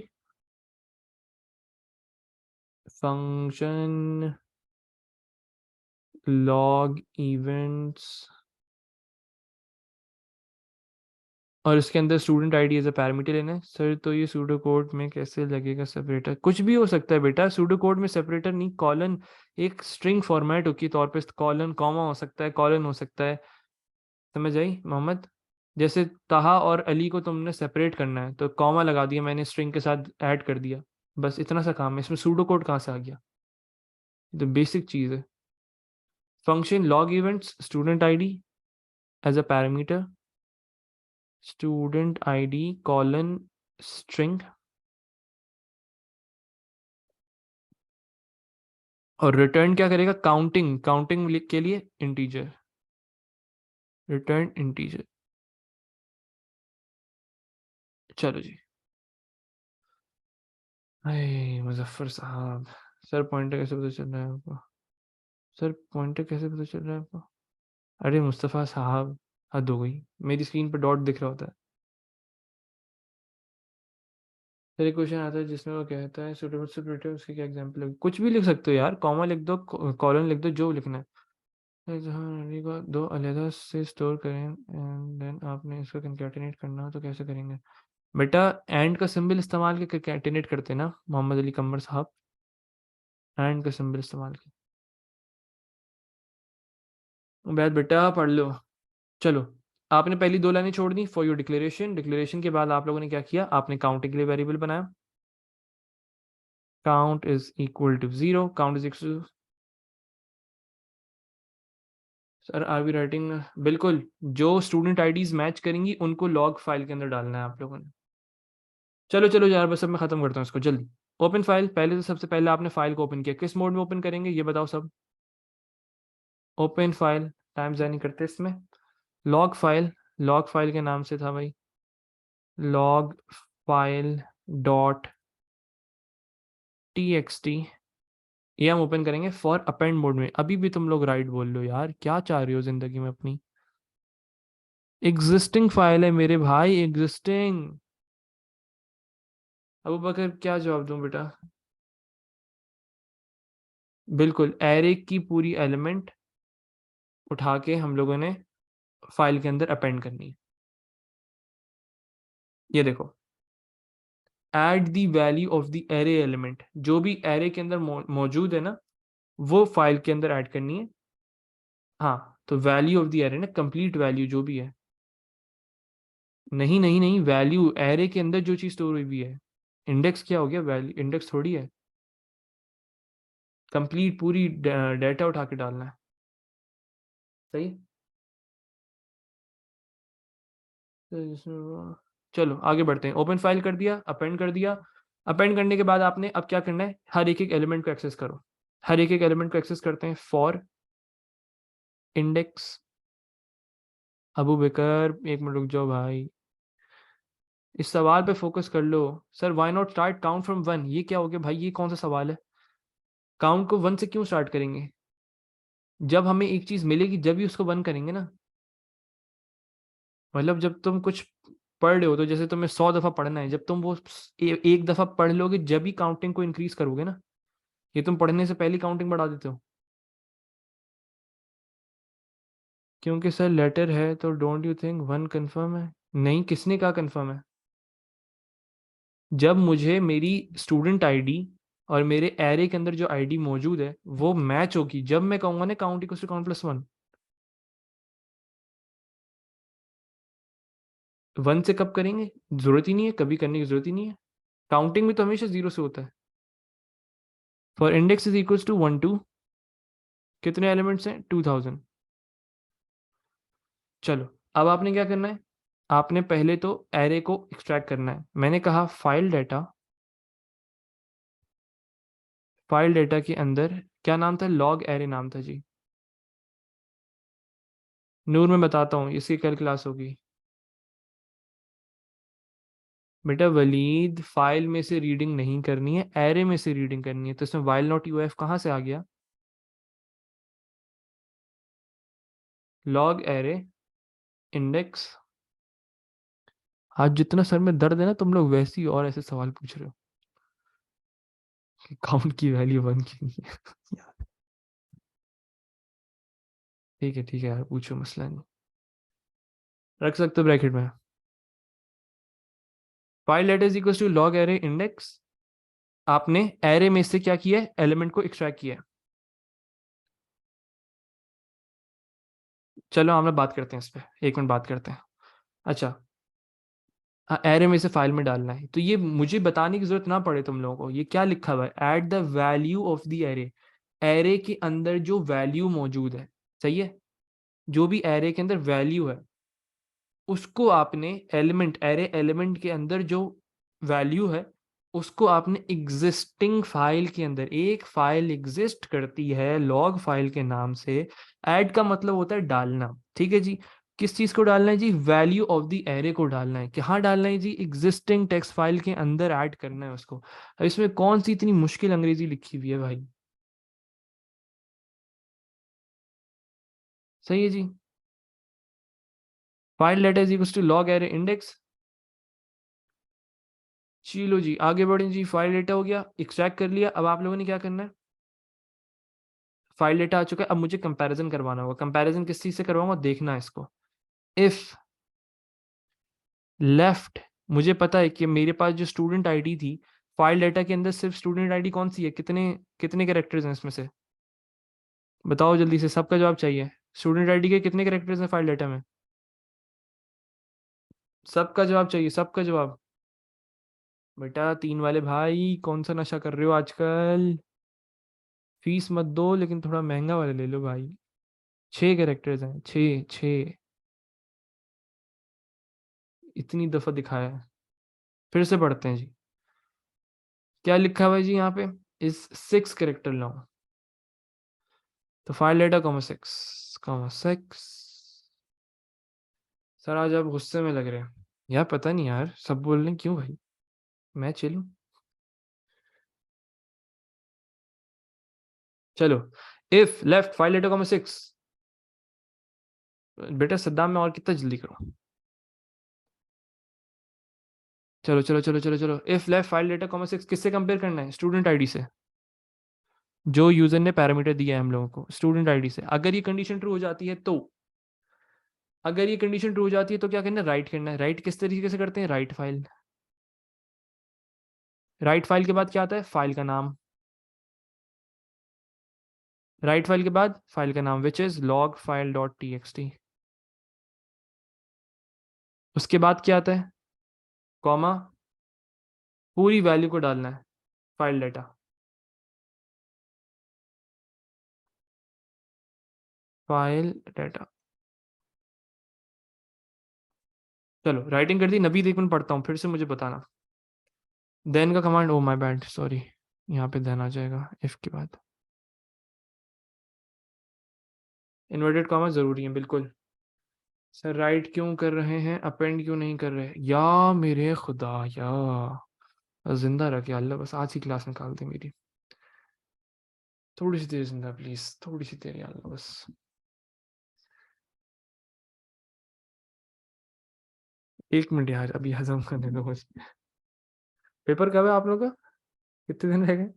फंक्शन लॉग इवेंट्स, और इसके अंदर student ID as a parameter लेना है सर। तो ये सूडो कोड में कैसे लगेगा सेपरेटर? कुछ भी हो सकता है बेटा, सूडो कोड में सेपरेटर नहीं, कॉलन एक स्ट्रिंग फॉर्मेट के तौर पे कॉलन कॉमा हो सकता है, कॉलन हो सकता है। समझ आई मोहम्मद? जैसे ताहा और अली को तुमने सेपरेट करना है तो कॉमा लगा दिया मैंने, स्ट्रिंग के साथ ऐड कर दिया, बस इतना सा काम है। इसमें सूडो कोड कहाँ से आ गया? ये तो बेसिक चीज़ है। Function log events student ID as a parameter, student ID colon string, और रिटर्न क्या करेगा? काउंटिंग, काउंटिंग के लिए इंटीजर, रिटर्न इंटीजर। चलो जी। अरे मुजफ्फर साहब, सर पॉइंटर कैसे पता चल रहा है आपको? सर पॉइंटर कैसे पता चल रहा है आपको? अरे मुस्तफ़ा साहब, हद हो गई, मेरी स्क्रीन पर डॉट दिख रहा होता है। फिर एक क्वेश्चन आता है जिसमें वो कहता है सुटेबल सेपरेटर, उसकी क्या एग्जांपल है? कुछ भी लिख सकते हो यार, कॉमा लिख दो, कॉलन लिख दो, जो लिखना है। जहाँ नली को दो अलहदा से स्टोर करें एंड देन आपने इसको कंकैटिनेट करना हो तो कैसे करेंगे? बेटा एंड का सिंबल इस्तेमाल के कंकैटिनेट करते हैं ना मोहम्मद अली कमर साहब, एंड का सिंबल इस्तेमाल के। बैठ बेटा पढ़ लो। चलो, आपने पहली दो लाइनें छोड़ दी फॉर योर डिक्लेरेशन। डिक्लेरेशन के बाद आप लोगों ने क्या किया? आपने काउंट के लिए वेरिएबल बनाया, count is equal to 0, count is equal to. Sir are we writing? बिल्कुल, जो स्टूडेंट आईडीज मैच करेंगी उनको लॉग फाइल के अंदर डालना है आप लोगों ने। चलो चलो यार, बस अब मैं खत्म करता हूँ इसको जल्दी। ओपन फाइल, पहले तो सबसे पहले आपने फाइल को ओपन किया, किस मोड में ओपन करेंगे ये बताओ सब? ओपन फाइल, टाइम ज़ाया नहीं करते इसमें। लॉग फाइल, लॉग फाइल के नाम से था भाई, log file dot T x T, ये हम ओपन करेंगे फॉर अपेंड मोड में। अभी भी तुम लोग राइट बोल लो यार, क्या चाह रहे हो जिंदगी में अपनी? एग्जिस्टिंग फाइल है मेरे भाई, एग्जिस्टिंग। अबू बकर क्या जवाब दूं बेटा? बिल्कुल, एरे की पूरी एलिमेंट उठा के हम लोगों ने फाइल के अंदर अपेंड करनी है। ये देखो, add the value of the array element, जो भी एरे के अंदर मौजूद है ना, वो फाइल के अंदर ऐड करनी है। हाँ, तो वैल्यू ऑफ द एरे ना, कंप्लीट वैल्यू जो भी है। नहीं नहीं नहीं, वैल्यू एरे के अंदर जो चीज स्टोर हुई भी है। इंडेक्स क्या हो गया? वैल्यू इंडेक्स थोड़ी है। कंप्लीट पूरी डाटा उठा के डालना है। सही। चलो आगे बढ़ते हैं। ओपन फाइल कर दिया, अपेंड कर दिया। अपेंड करने के बाद आपने अब क्या करना है? हर एक एक एलिमेंट को एक्सेस करो। हर एक एक एलिमेंट को एक्सेस करते हैं फॉर इंडेक्स। अबू बकर एक मिनट रुक जाओ भाई, इस सवाल पे फोकस कर लो। Sir why not start count from one? ये क्या हो गया भाई, ये कौन सा सवाल है? काउंट को वन से क्यों स्टार्ट करेंगे? जब हमें एक चीज मिलेगी जब ही उसको वन करेंगे ना। मतलब जब तुम कुछ पढ़ रहे हो तो जैसे तुम्हें 100 दफा पढ़ना है, जब तुम वो एक दफा पढ़ लोगे जब ही काउंटिंग को इंक्रीज करोगे ना। ये तुम पढ़ने से पहले काउंटिंग बढ़ा देते हो। क्योंकि सर लेटर है तो don't you think one confirm है? नहीं, किसने कहा कंफर्म है? जब मुझे मेरी स्टूडेंट आईडी और मेरे एरे के अंदर जो आईडी मौजूद है वो मैच होगी, जब मैं कहूंगा ना count equal to count plus one. One से कब करेंगे? जरूरत ही नहीं है, कभी करने की जरूरत ही नहीं है। काउंटिंग में तो हमेशा जीरो से होता है। For index is equal to one two, कितने एलिमेंट्स हैं? 2000। चलो, अब आपने क्या करना है? आपने पहले तो एरे को एक्सट्रैक्ट करना है। मैंने कहा फाइल डाटा फाइल डेटा के अंदर क्या नाम था? लॉग एरे नाम था जी। नूर मैं बताता हूँ, इसकी कल क्लास होगी। बेटा वलीद, फाइल में से रीडिंग नहीं करनी है, एरे में से रीडिंग करनी है। तो इसमें वाइल नॉट यूएफ कहाँ से आ गया? Log array index. आज जितना सर में दर्द है ना, तुम लोग वैसे ही और ऐसे सवाल पूछ रहे हो कि काउंट की वैल्यू 1 की नहीं है। ठीक है यार, पूछो, मसला नहीं। रख सकते हो ब्रैकेट में। File data is equal to log array index. आपने एरे में से क्या किया है? एलिमेंट को एक्सट्रैक्ट किया है। चलो हम लोग बात करते हैं इस पे, एक मिनट बात करते हैं। अच्छा, एरे में से फाइल में डालना है, तो ये मुझे बताने की जरूरत ना पड़े तुम लोगों को। ये क्या लिखा हुआ है? At the value of the array. Array के अंदर जो वैल्यू मौजूद है, सही है, जो भी एरे के अंदर वैल्यू है, उसको आपने एलिमेंट, एरे एलिमेंट के अंदर जो वैल्यू है, उसको आपने एग्जिस्टिंग फाइल के अंदर, एक फाइल एग्जिस्ट करती है लॉग फाइल के नाम से। ऐड का मतलब होता है डालना, ठीक है जी। किस चीज को डालना है जी? वैल्यू ऑफ द एरे को डालना है। कहाँ डालना है जी? एग्जिस्टिंग टेक्स्ट फाइल के अंदर ऐड करना है उसको। अब इसमें कौन सी इतनी मुश्किल अंग्रेजी लिखी हुई है भाई? सही है जी। File letter is equal to log array index. चलो जी आगे बढ़े जी। फाइल डेटा हो गया, एक्सट्रैक्ट कर लिया। अब आप लोगों ने क्या करना है? फाइल डेटा आ चुका है, अब मुझे कंपैरिजन करवाना होगा। कंपैरिजन किस चीज से करवाऊंगा? देखना है इसको। इफ लेफ्ट, मुझे पता है कि मेरे पास जो स्टूडेंट आईडी थी, फाइल डेटा के अंदर सिर्फ स्टूडेंट आईडी कौन सी है? कितने कितने कैरेक्टर्स हैं इसमें से? बताओ जल्दी से, सबका जवाब चाहिए। स्टूडेंट आईडी के कितने कैरेक्टर्स हैं फाइल डेटा में? सबका जवाब चाहिए, सबका जवाब। बेटा 3 वाले भाई, कौन सा नशा कर रहे हो आजकल? फीस मत दो, लेकिन थोड़ा महंगा वाले ले लो भाई। 6 कैरेक्टर्स हैं, 6 6। इतनी दफा दिखाया है। फिर से पढ़ते हैं जी। क्या लिखा हुआ है जी यहाँ पे? इस 6 कैरेक्टर लॉन्ग। तो file data comma 6 comma 6। Sir आज आप गुस्से में लग रहे हैं यार, पता नहीं यार, सब बोल रहे हैं क्यों भाई? मैं चलूं? चलो, if left file data comma 6। बेटा सद्दाम में और कितना जल्दी करो। चलो, if left file data comma 6 किससे कंपेयर करना है? स्टूडेंट आईडी से। जो यूजर ने पैरामीटर दिया है हम लोगों को, स्टूडेंट आईडी से। अगर ये कंडीशन ट्रू हो जाती है तो, अगर ये कंडीशन ट्रू हो जाती है तो क्या करना है? राइट करना है। राइट किस तरीके से करते हैं? Write file. राइट फाइल के बाद क्या आता है? फाइल का नाम। राइट फाइल के बाद फाइल का नाम, which is log file dot T x T. उसके बाद क्या आता है? कॉमा, पूरी वैल्यू को डालना है, फाइल डाटा। File data. चलो राइटिंग कर दी। नबीद एक मिनट पढ़ता हूँ, फिर से मुझे बताना। देन का command, oh my bad sorry, यहाँ पे देन आ जाएगा इफ के बाद। इन्वर्टेड कॉमा जरूरी है बिल्कुल। सर राइट क्यों कर रहे हैं, अपेंड क्यों नहीं कर रहे? या मेरे खुदा, या जिंदा रखे अल्लाह, बस आज ही क्लास निकाल दे मेरी। थोड़ी सी देर जिंदा प्लीज, थोड़ी सी देर या अल्लाह बस। एक मिनट यार, अभी हजम करने दो मुझे। पेपर कब है आप लोगों का? कितने दिन रह गए?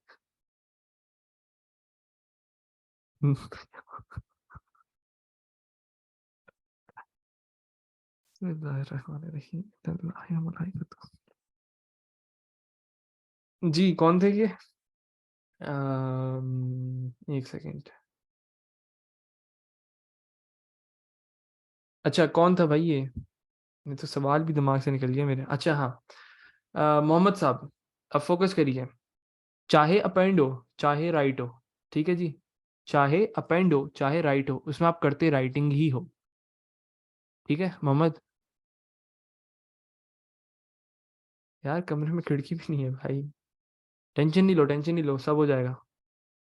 जी कौन थे ये? एक सेकेंड। अच्छा कौन था भाई ये? नहीं तो सवाल भी दिमाग से निकल गया मेरे। अच्छा हाँ, मोहम्मद साहब, अब फोकस करिए। चाहे अपेंड हो चाहे राइट हो, ठीक है जी, चाहे अपेंड हो चाहे राइट हो, उसमें आप करते राइटिंग ही हो। ठीक है मोहम्मद? यार कमरे में खिड़की भी नहीं है भाई। टेंशन नहीं लो, टेंशन नहीं लो, सब हो जाएगा।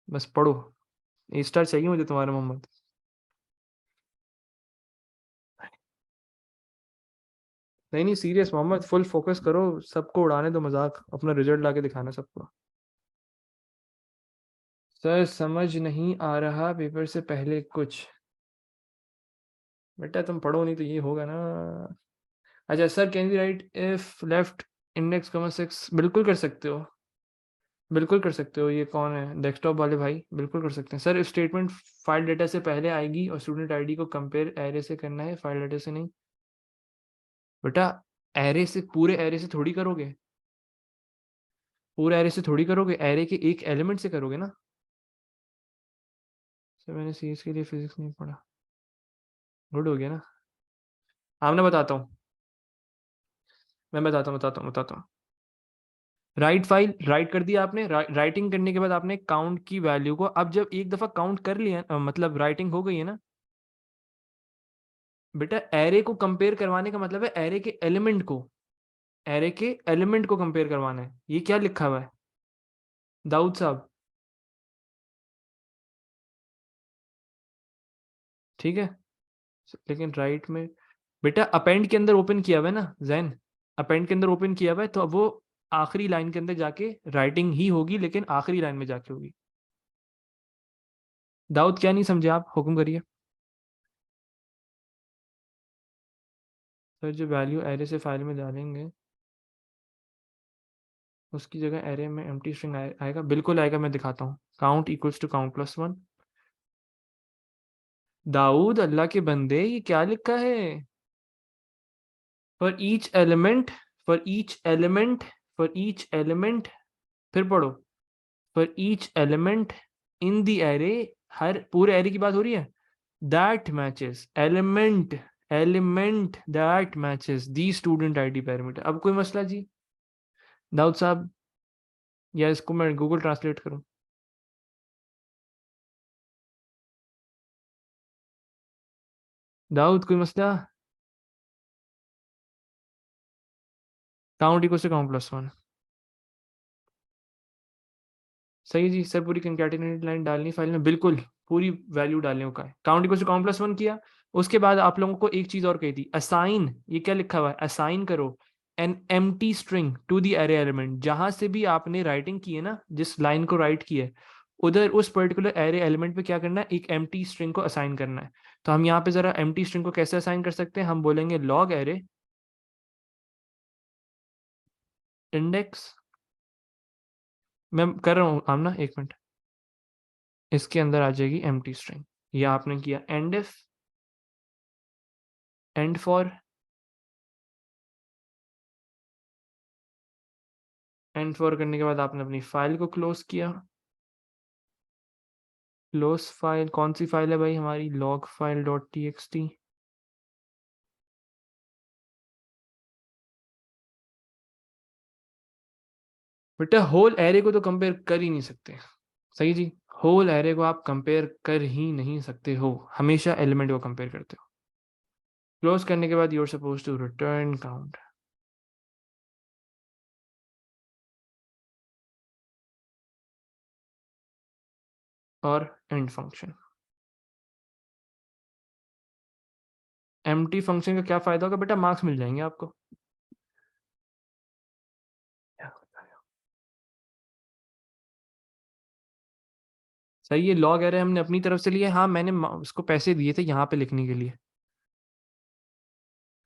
बस पढ़ो। ए स्टार चाहिए मुझे तुम्हारा मोहम्मद। नहीं नहीं, सीरियस मोहम्मद, फुल फोकस करो। सबको उड़ाने दो मजाक, अपना रिजल्ट लाके दिखाना सबको। सर समझ नहीं आ रहा पेपर से पहले कुछ। बेटा तुम पढ़ो नहीं तो ये होगा ना। अच्छा sir, can you right if left index comma 6? बिल्कुल कर सकते हो, बिल्कुल कर सकते हो। ये कौन है डेस्कटॉप वाले भाई? बिल्कुल कर सकते हैं sir. If statement file data से पहले आएगी और स्टूडेंट आईडी को कंपेयर एरे से करना है, फाइल डाटा से नहीं। बेटा एरे से, पूरे एरे से थोड़ी करोगे, पूरे एरे से थोड़ी करोगे, एरे के एक एलिमेंट से करोगे ना। सर मैंने सीएस के लिए फिजिक्स नहीं पढ़ा। गुड हो गया ना। आपने बताता हूँ, मैं बताता हूँ। राइट फाइल राइट कर दिया आपने। राइटिंग करने के बाद आपने काउंट की वैल्यू को, अब जब एक दफा काउंट कर लिया मतलब राइटिंग हो गई है ना। बेटा एरे को कंपेयर करवाने का मतलब है एरे के एलिमेंट को, एरे के एलिमेंट को कंपेयर करवाना है। ये क्या लिखा हुआ है दाऊद साहब? ठीक है। लेकिन राइट में बेटा अपेंड के अंदर ओपन किया हुआ है ना जैन, अपेंड के अंदर ओपन किया हुआ है, तो अब वो आखिरी लाइन के अंदर जाके राइटिंग ही होगी, लेकिन आखिरी लाइन में जाके होगी। दाऊद क्या नहीं समझे आप, हुक्म करिए। सर जो वैल्यू एरे से फाइल में डालेंगे उसकी जगह एरे में एम्प्टी स्ट्रिंग आएगा। बिल्कुल आएगा, मैं दिखाता हूँ। Count equals to count plus 1। Dawood Allah के बंदे, ये क्या लिखा है? For each element, for each element, for each element, फिर पढ़ो। For each element in the array, हर पूरे एरे की बात हो रही है। That matches element, element that matches the student ID parameter. अब कोई मसला जी दाऊद साहब? या इसको मैं गूगल ट्रांसलेट करूं? दाऊद कोई मसला? काउंट इक्वल से काउंट प्लस 1। सही है जी सर, पूरी कंकैटिनेटेड लाइन डालनी फाइल में, बिल्कुल पूरी वैल्यू डालने का है। Count equal to count plus 1 किया। उसके बाद आप लोगों को एक चीज और कही थी, असाइन। ये क्या लिखा हुआ है? असाइन करो an empty string to the array element. जहां से भी आपने राइटिंग की है ना, जिस लाइन को राइट किया है, उधर उस पर्टिकुलर एरे एलिमेंट पे क्या करना है, एक एम्प्टी स्ट्रिंग को असाइन करना है। तो हम यहाँ पे जरा एम्प्टी स्ट्रिंग को कैसे असाइन कर सकते हैं, हम बोलेंगे लॉग एरे इंडेक्स। मैं कर रहा हूँ आमना, एक मिनट। इसके अंदर आ जाएगी एम्प्टी स्ट्रिंग। ये आपने किया and if, and for, and for करने के बाद आपने अपनी फाइल को क्लोज किया। क्लोज फाइल कौन सी फाइल है भाई हमारी? Log file dot T x T. बेटा होल एरे को तो कंपेयर कर ही नहीं सकते। सही जी, होल एरे को आप कंपेयर कर ही नहीं सकते हो, हमेशा एलिमेंट को कंपेयर करते हो। क्लोज करने के बाद you are suppose to return count और एंड फंक्शन। एम्प्टी फंक्शन का क्या फायदा होगा बेटा? मार्क्स मिल जाएंगे आपको। सही है, लॉग एरे हमने अपनी तरफ से लिए। हाँ मैंने उसको पैसे दिए थे यहाँ पे लिखने के लिए।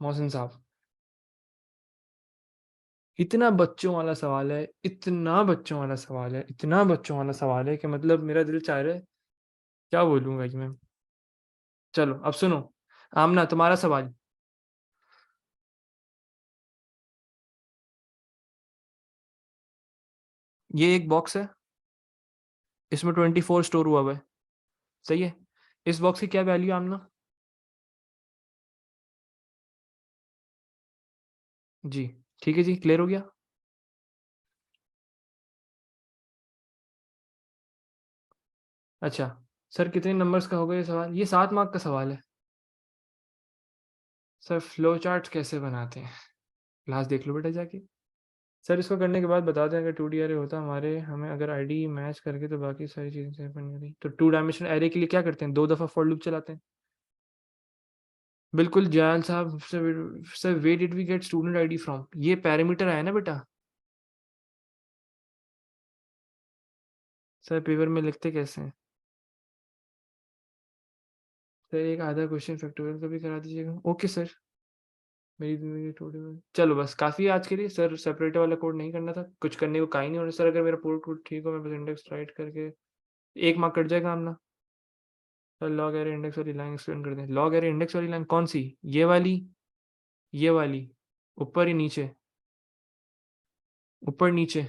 मोहसिन साहब, इतना बच्चों वाला सवाल है, इतना बच्चों वाला सवाल है, इतना बच्चों वाला सवाल है कि मतलब मेरा दिल चाह रहा है, क्या बोलूंगा कि मैं। चलो अब सुनो, आमना तुम्हारा सवाल। ये एक बॉक्स है, इसमें 24 स्टोर हुआ हुआ है। सही है। इस बॉक्स की क्या वैल्यू है आमना? जी ठीक है जी, क्लियर हो गया। अच्छा सर, कितने नंबर्स का होगा ये सवाल? ये 7 मार्क का सवाल है। सर फ्लो चार्ट कैसे बनाते हैं? क्लास देख लो बेटा जाके। सर इसको करने के बाद बता दें अगर 2D एरे होता हमें अगर आईडी मैच करके तो बाकी सारी चीज़ें सेव करनी होती। तो 2 डायमेंशनल एरे के लिए क्या करते हैं, 2 दफ़ा फॉर लूप चलाते हैं। बिल्कुल जयाल साहब, sir where did we get student ID from, ये पैरामीटर आया ना बेटा। सर पेपर में लिखते कैसे हैं? सर एक आधा क्वेश्चन फैक्टोरियल का भी करा दीजिएगा। Okay sir. मेरी ज़िंदगी थोड़ी बहुत चलो बस काफ़ी है आज के लिए। सर सेपरेटर वाला कोड नहीं करना था, कुछ करने को काई नहीं होना। सर अगर मेरा पोर्ट कोड ठीक हो, मैं बस इंडेक्स राइट करके 1 मार्क कट जाएगा आमना। सर लॉग एरे इंडेक्स वाली लाइन एक्सप्लेन कर दें। लॉग एरे इंडेक्स वाली लाइन कौन सी? ये वाली, ये वाली, ऊपर ही नीचे, ऊपर नीचे,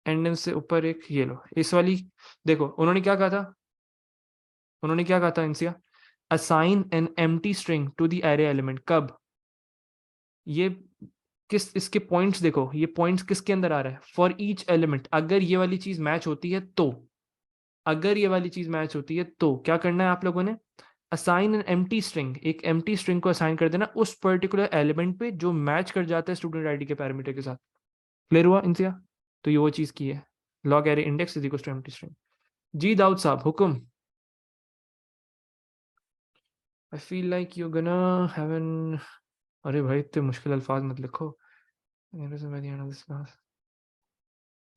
एंड से ऊपर एक ये लो, इस वाली। देखो उन्होंने क्या कहा था, उन्होंने क्या कहा था इनसे, assign an empty string to the array element. कब? ये किस, इसके पॉइंट्स देखो, ये पॉइंट्स किसके अंदर आ रहा है, फॉर ईच एलिमेंट। अगर ये वाली चीज मैच होती है तो, अगर ये वाली चीज मैच होती है तो क्या करना है आप लोगों ने, असाइन एन एम्प्टी स्ट्रिंग, एक एम्प्टी स्ट्रिंग को असाइन कर देना उस पर्टिकुलर एलिमेंट पे जो मैच कर जाता है स्टूडेंट आईडी के पैरामीटर के साथ। क्लियर हुआ इनसे? तो ये वो चीज की है, log array index is equal to empty string. जी दाऊद साहब हुक्म। I feel like you gonna have an, अरे भाई इतने मुश्किल अल्फाज मत लिखो।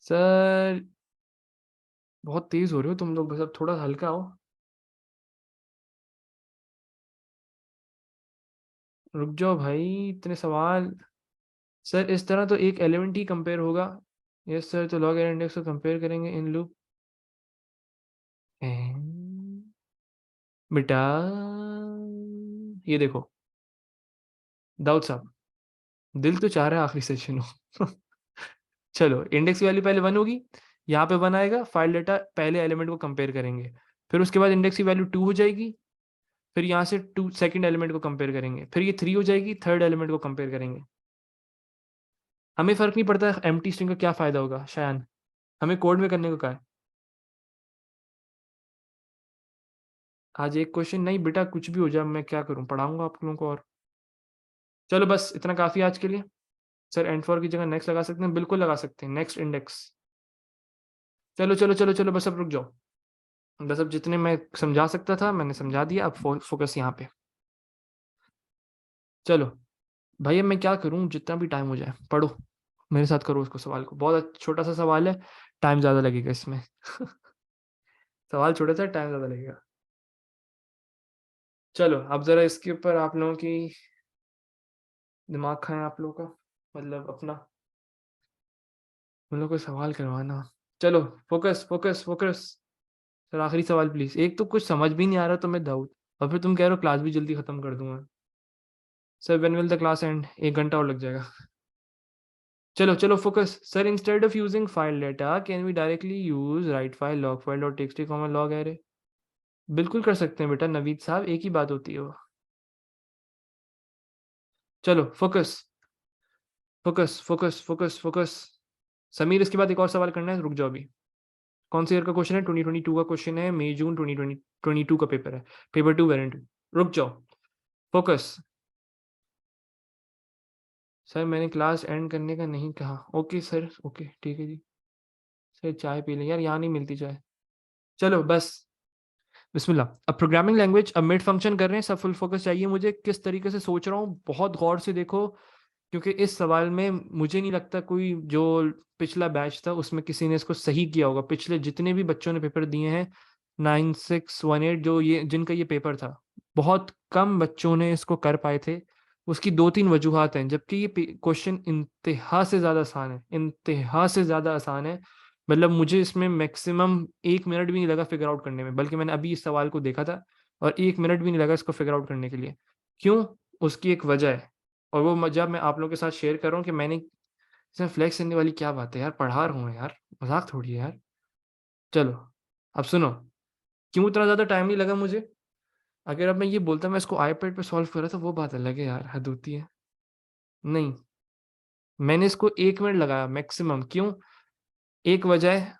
सर बहुत तेज हो रहे हो तुम लोग, बस अब थोड़ा हल्का हो। रुक जाओ भाई, इतने सवाल। सर इस तरह तो एक एलिमेंट ही कंपेयर होगा। यस सर, तो लॉग एरे इंडेक्स को कंपेयर करेंगे इन लूप। बेटा ये देखो दाऊद साहब, दिल तो चाह रहा है आखिरी सेशन हो। चलो इंडेक्स की वैल्यू पहले 1 होगी, यहाँ पे 1 आएगा, फाइल डाटा पहले एलिमेंट को कंपेयर करेंगे। फिर उसके बाद इंडेक्स की वैल्यू 2 हो जाएगी, फिर यहाँ से 2 सेकंड एलिमेंट को कंपेयर करेंगे, फिर ये 3 हो जाएगी, थर्ड एलिमेंट को कंपेयर करेंगे। हमें फर्क नहीं पड़ता एम्प्टी स्ट्रिंग का क्या फायदा होगा शायन, हमें कोड में करने को कहा है। आज एक क्वेश्चन नहीं बेटा, कुछ भी हो जाए मैं क्या करूँ, पढ़ाऊंगा आप लोगों को। और चलो बस इतना काफी है आज के लिए। सर एंड फॉर की जगह नेक्स्ट लगा सकते हैं, बिल्कुल लगा सकते हैं, नेक्स्ट इंडेक्स। चलो चलो चलो चलो बस अब रुक जाओ। बस अब जितने मैं समझा सकता था मैंने समझा दिया, अब फोकस यहाँ पे। चलो भाई अब मैं क्या करूँ, जितना भी टाइम हो जाए पढ़ो, मेरे साथ करो उसको, सवाल को। बहुत छोटा सा सवाल है, टाइम ज़्यादा लगेगा इसमें। सवाल छोटा सा, टाइम ज़्यादा लगेगा। चलो अब ज़रा इसके ऊपर आप लोगों की दिमाग खाएं आप लोगों का, मतलब अपना, उन लोगों को सवाल करवाना। चलो फोकस फोकस फोकस। सर आखिरी सवाल प्लीज, एक तो कुछ समझ भी नहीं आ रहा तो मैं दाऊद, और फिर तुम कह रहे हो क्लास भी जल्दी खत्म कर दूंगा। Sir when will the class end, 1 घंटा और लग जाएगा। चलो चलो focus. Sir instead of using file data can we directly use write file log file dot text comma log array. बिल्कुल कर सकते हैं बेटा नवीद साहब, एक ही बात होती है वो। चलो focus focus focus focus focus. Sameer इसके बाद एक और सवाल करना है, रुक जाओ अभी। कौन से ईयर का क्वेश्चन है, 2022 का क्वेश्चन है, मई जून 2022 का पेपर है, पेपर 2 वेरिएंट। रुक जाओ फोकस। सर मैंने क्लास एंड करने का नहीं कहा। ओके सर, ओके ठीक है जी। सर चाय पी लें यार, यहाँ नहीं मिलती चाय। चलो बस, बिस्मिल्लाह। अब प्रोग्रामिंग लैंग्वेज, अब मिड फंक्शन कर रहे हैं, सब फुल फोकस चाहिए मुझे। किस तरीके से सोच रहा हूँ बहुत गौर से देखो, क्योंकि इस सवाल में मुझे नहीं लगता कोई जो पिछला बैच था उसमें किसी ने इसको सही किया होगा। पिछले जितने भी बच्चों ने पेपर दिए हैं 9618, जो ये जिनका ये पेपर था, बहुत कम बच्चों ने इसको कर पाए थे। उसकी 2-3 वजूहात हैं, जबकि ये क्वेश्चन इंतहा से ज़्यादा आसान है, इंतहा से ज़्यादा आसान है। मतलब मुझे इसमें मैक्सिमम 1 मिनट भी नहीं लगा फिगर आउट करने में, बल्कि मैंने अभी इस सवाल को देखा था और 1 मिनट भी नहीं लगा इसको फिगर आउट करने के लिए। क्यों? उसकी एक वजह है, और वो जब मैं आप लोगों के साथ शेयर कर रहा हूँ कि मैंने, इसमें फ्लेक्स करने वाली क्या बात है यार, पढ़ा रहा हूँ यार, मजाक थोड़ी है यार। चलो अब सुनो, क्यों इतना ज़्यादा टाइम नहीं लगा मुझे। अगर अब मैं ये बोलता मैं इसको आईपैड पे सॉल्व कर रहा था वो बात अलग है यार, हद होती है। नहीं, मैंने इसको 1 मिनट लगाया मैक्सिमम। क्यों? एक वजह है,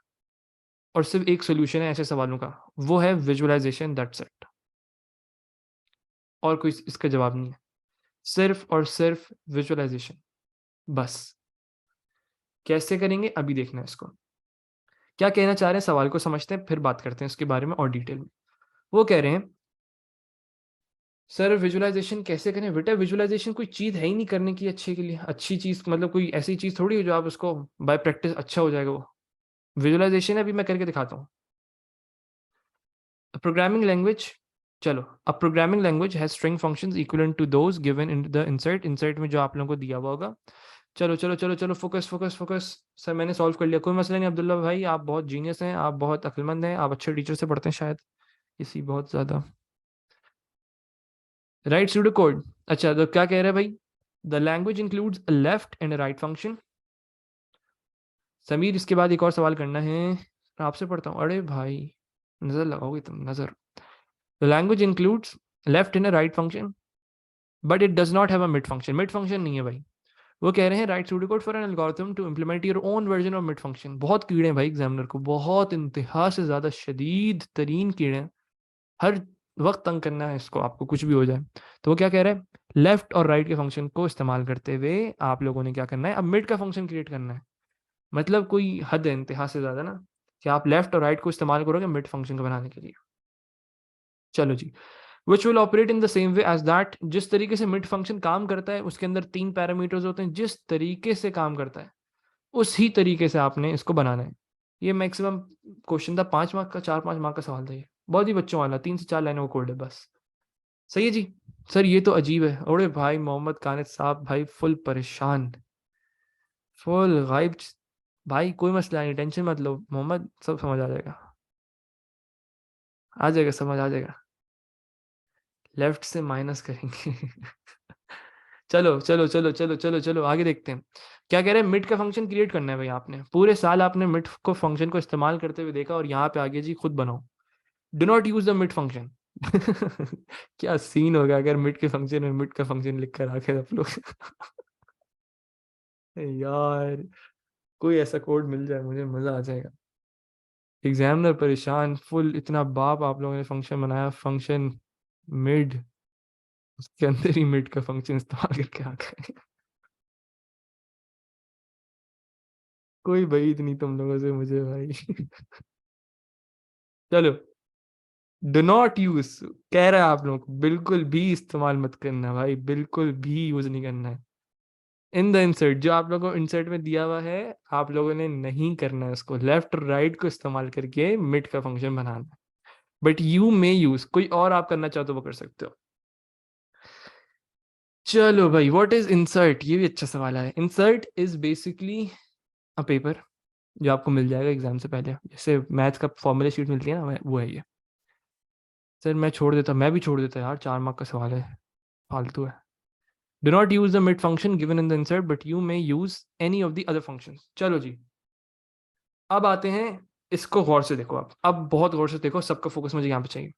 और सिर्फ एक सोल्यूशन है ऐसे सवालों का, वो है विजुअलाइजेशन, दैट्स इट। और कोई इसका जवाब नहीं है, सिर्फ और सिर्फ विजुअलाइजेशन। बस। कैसे करेंगे अभी देखना है इसको। क्या कहना चाह रहे हैं सवाल को समझते हैं, फिर बात करते हैं इसके बारे में और डिटेल में। वो कह रहे हैं सर विजुअलाइजेशन कैसे करें? बेटा विजुअलाइजेशन कोई चीज़ है ही नहीं करने की अच्छे के लिए। अच्छी चीज़ मतलब कोई ऐसी चीज़ थोड़ी है जो आप उसको बाय प्रैक्टिस अच्छा हो जाएगा वो। विजुअलाइजेशन है, अभी मैं करके दिखाता हूँ। प्रोग्रामिंग लैंग्वेज, चलो अब programming language has string functions equivalent to those given in the insert. Insert में जो आप लोगों को दिया हुआ होगा। चलो चलो चलो चलो, फोकस फोकस फोकस। सर मैंने सॉल्व कर लिया, कोई मसला नहीं अब्दुल्ला भाई, आप बहुत जीनियस हैं, आप बहुत अक्लमंद हैं, आप अच्छे टीचर से पढ़ते हैं शायद, इसी बहुत ज़्यादा। Right pseudo code. अच्छा तो क्या कह रहे हैं भाई? The language includes a left and right function. Sameer इसके बाद एक और सवाल करना है, आपसे पढ़ता हूँ। अरे भाई नजर लगाओगे तुम, नजर। The language includes left and right function but it does not have a mid function. Mid function नहीं है भाई। वो कह रहे हैं write pseudo code for an algorithm to implement your own version of mid function. बहुत कीड़े हैं भाई एग्जामिनर को, बहुत इंतहा से ज्यादा शदीद तरीन कीड़े हैं। हर वक्त तंग करना है इसको, आपको कुछ भी हो जाए। तो वो क्या कह रहे हैं? लेफ्ट और राइट के फंक्शन को इस्तेमाल करते हुए आप लोगों ने क्या करना है, अब मिड का फंक्शन क्रिएट करना है। मतलब कोई हद है इंतहा से ज्यादा ना, कि आप लेफ्ट और राइट को इस्तेमाल करोगे मिड फंक्शन को बनाने के लिए। चलो जी। Which will operate in the same way as that. जिस तरीके से मिड फंक्शन काम करता है, उसके अंदर 3 पैरामीटर्स होते हैं, जिस तरीके से काम करता है उसी तरीके से आपने इसको बनाना है। ये मैक्सिमम क्वेश्चन था 5 मार्क का, 4-5 मार्क का सवाल था ये, बहुत ही बच्चों वाला, 3 से 4 लाइनों का कोड है बस। सही है जी। सर ये तो अजीब है। अरे भाई मोहम्मद कानित साहब भाई फुल परेशान, फुल गायब। भाई कोई मसला नहीं, टेंशन मत लो मोहम्मद, सब समझ आ जाएगा, आ जाएगा, समझ आ जाएगा। लेफ्ट से माइनस करेंगे। चलो चलो चलो चलो चलो चलो आगे देखते हैं। क्या कह रहे हैं? मिड का फंक्शन क्रिएट करना है भाई। आपने पूरे साल आपने मिड को फंक्शन को इस्तेमाल करते हुए देखा, और यहाँ पे आगे जी खुद बनाओ। Do not use the mid function. क्या सीन होगा अगर मिड के फंक्शन में मिड का फंक्शन लिख कर आके आप लोग। यार कोई ऐसा कोड मिल जाए मुझे, मजा आ जाएगा। एग्जामिनर परेशान फुल, इतना बाप आप लोगों ने फंक्शन बनाया, फंक्शन मिड, उसके अंदर ही मिड का फंक्शन इस्तेमाल करके आ गए। कोई भाई नहीं तुम लोगों से मुझे भाई। चलो, डू नॉट यूज कह रहा है आप लोग को, बिल्कुल भी इस्तेमाल मत करना भाई, बिल्कुल भी यूज नहीं करना है। इन द इंसर्ट, जो आप लोगों को इंसर्ट में दिया हुआ है, आप लोगों ने नहीं करना है उसको। लेफ्ट और राइट को इस्तेमाल करके मिड का फंक्शन बनाना है। बट यू मे यूज, कोई और आप करना चाहो तो वो कर सकते हो। चलो भाई, व्हाट इज इंसर्ट? ये भी अच्छा सवाल है। Insert is basically a paper, जो आपको मिल जाएगा एग्जाम से पहले, जैसे मैथ्स का फॉर्मूला शीट मिलती है ना, वो है ये। सर मैं छोड़ देता, मैं भी छोड़ देता यार, 4 मार्क का सवाल है, फालतू है। Do not use the mid function given in the insert but you may use any of the other function. चलो जी, अब आते हैं, इसको गौर से देखो आप, अब बहुत गौर से देखो, सबका फोकस मुझे यहाँ पे चाहिए।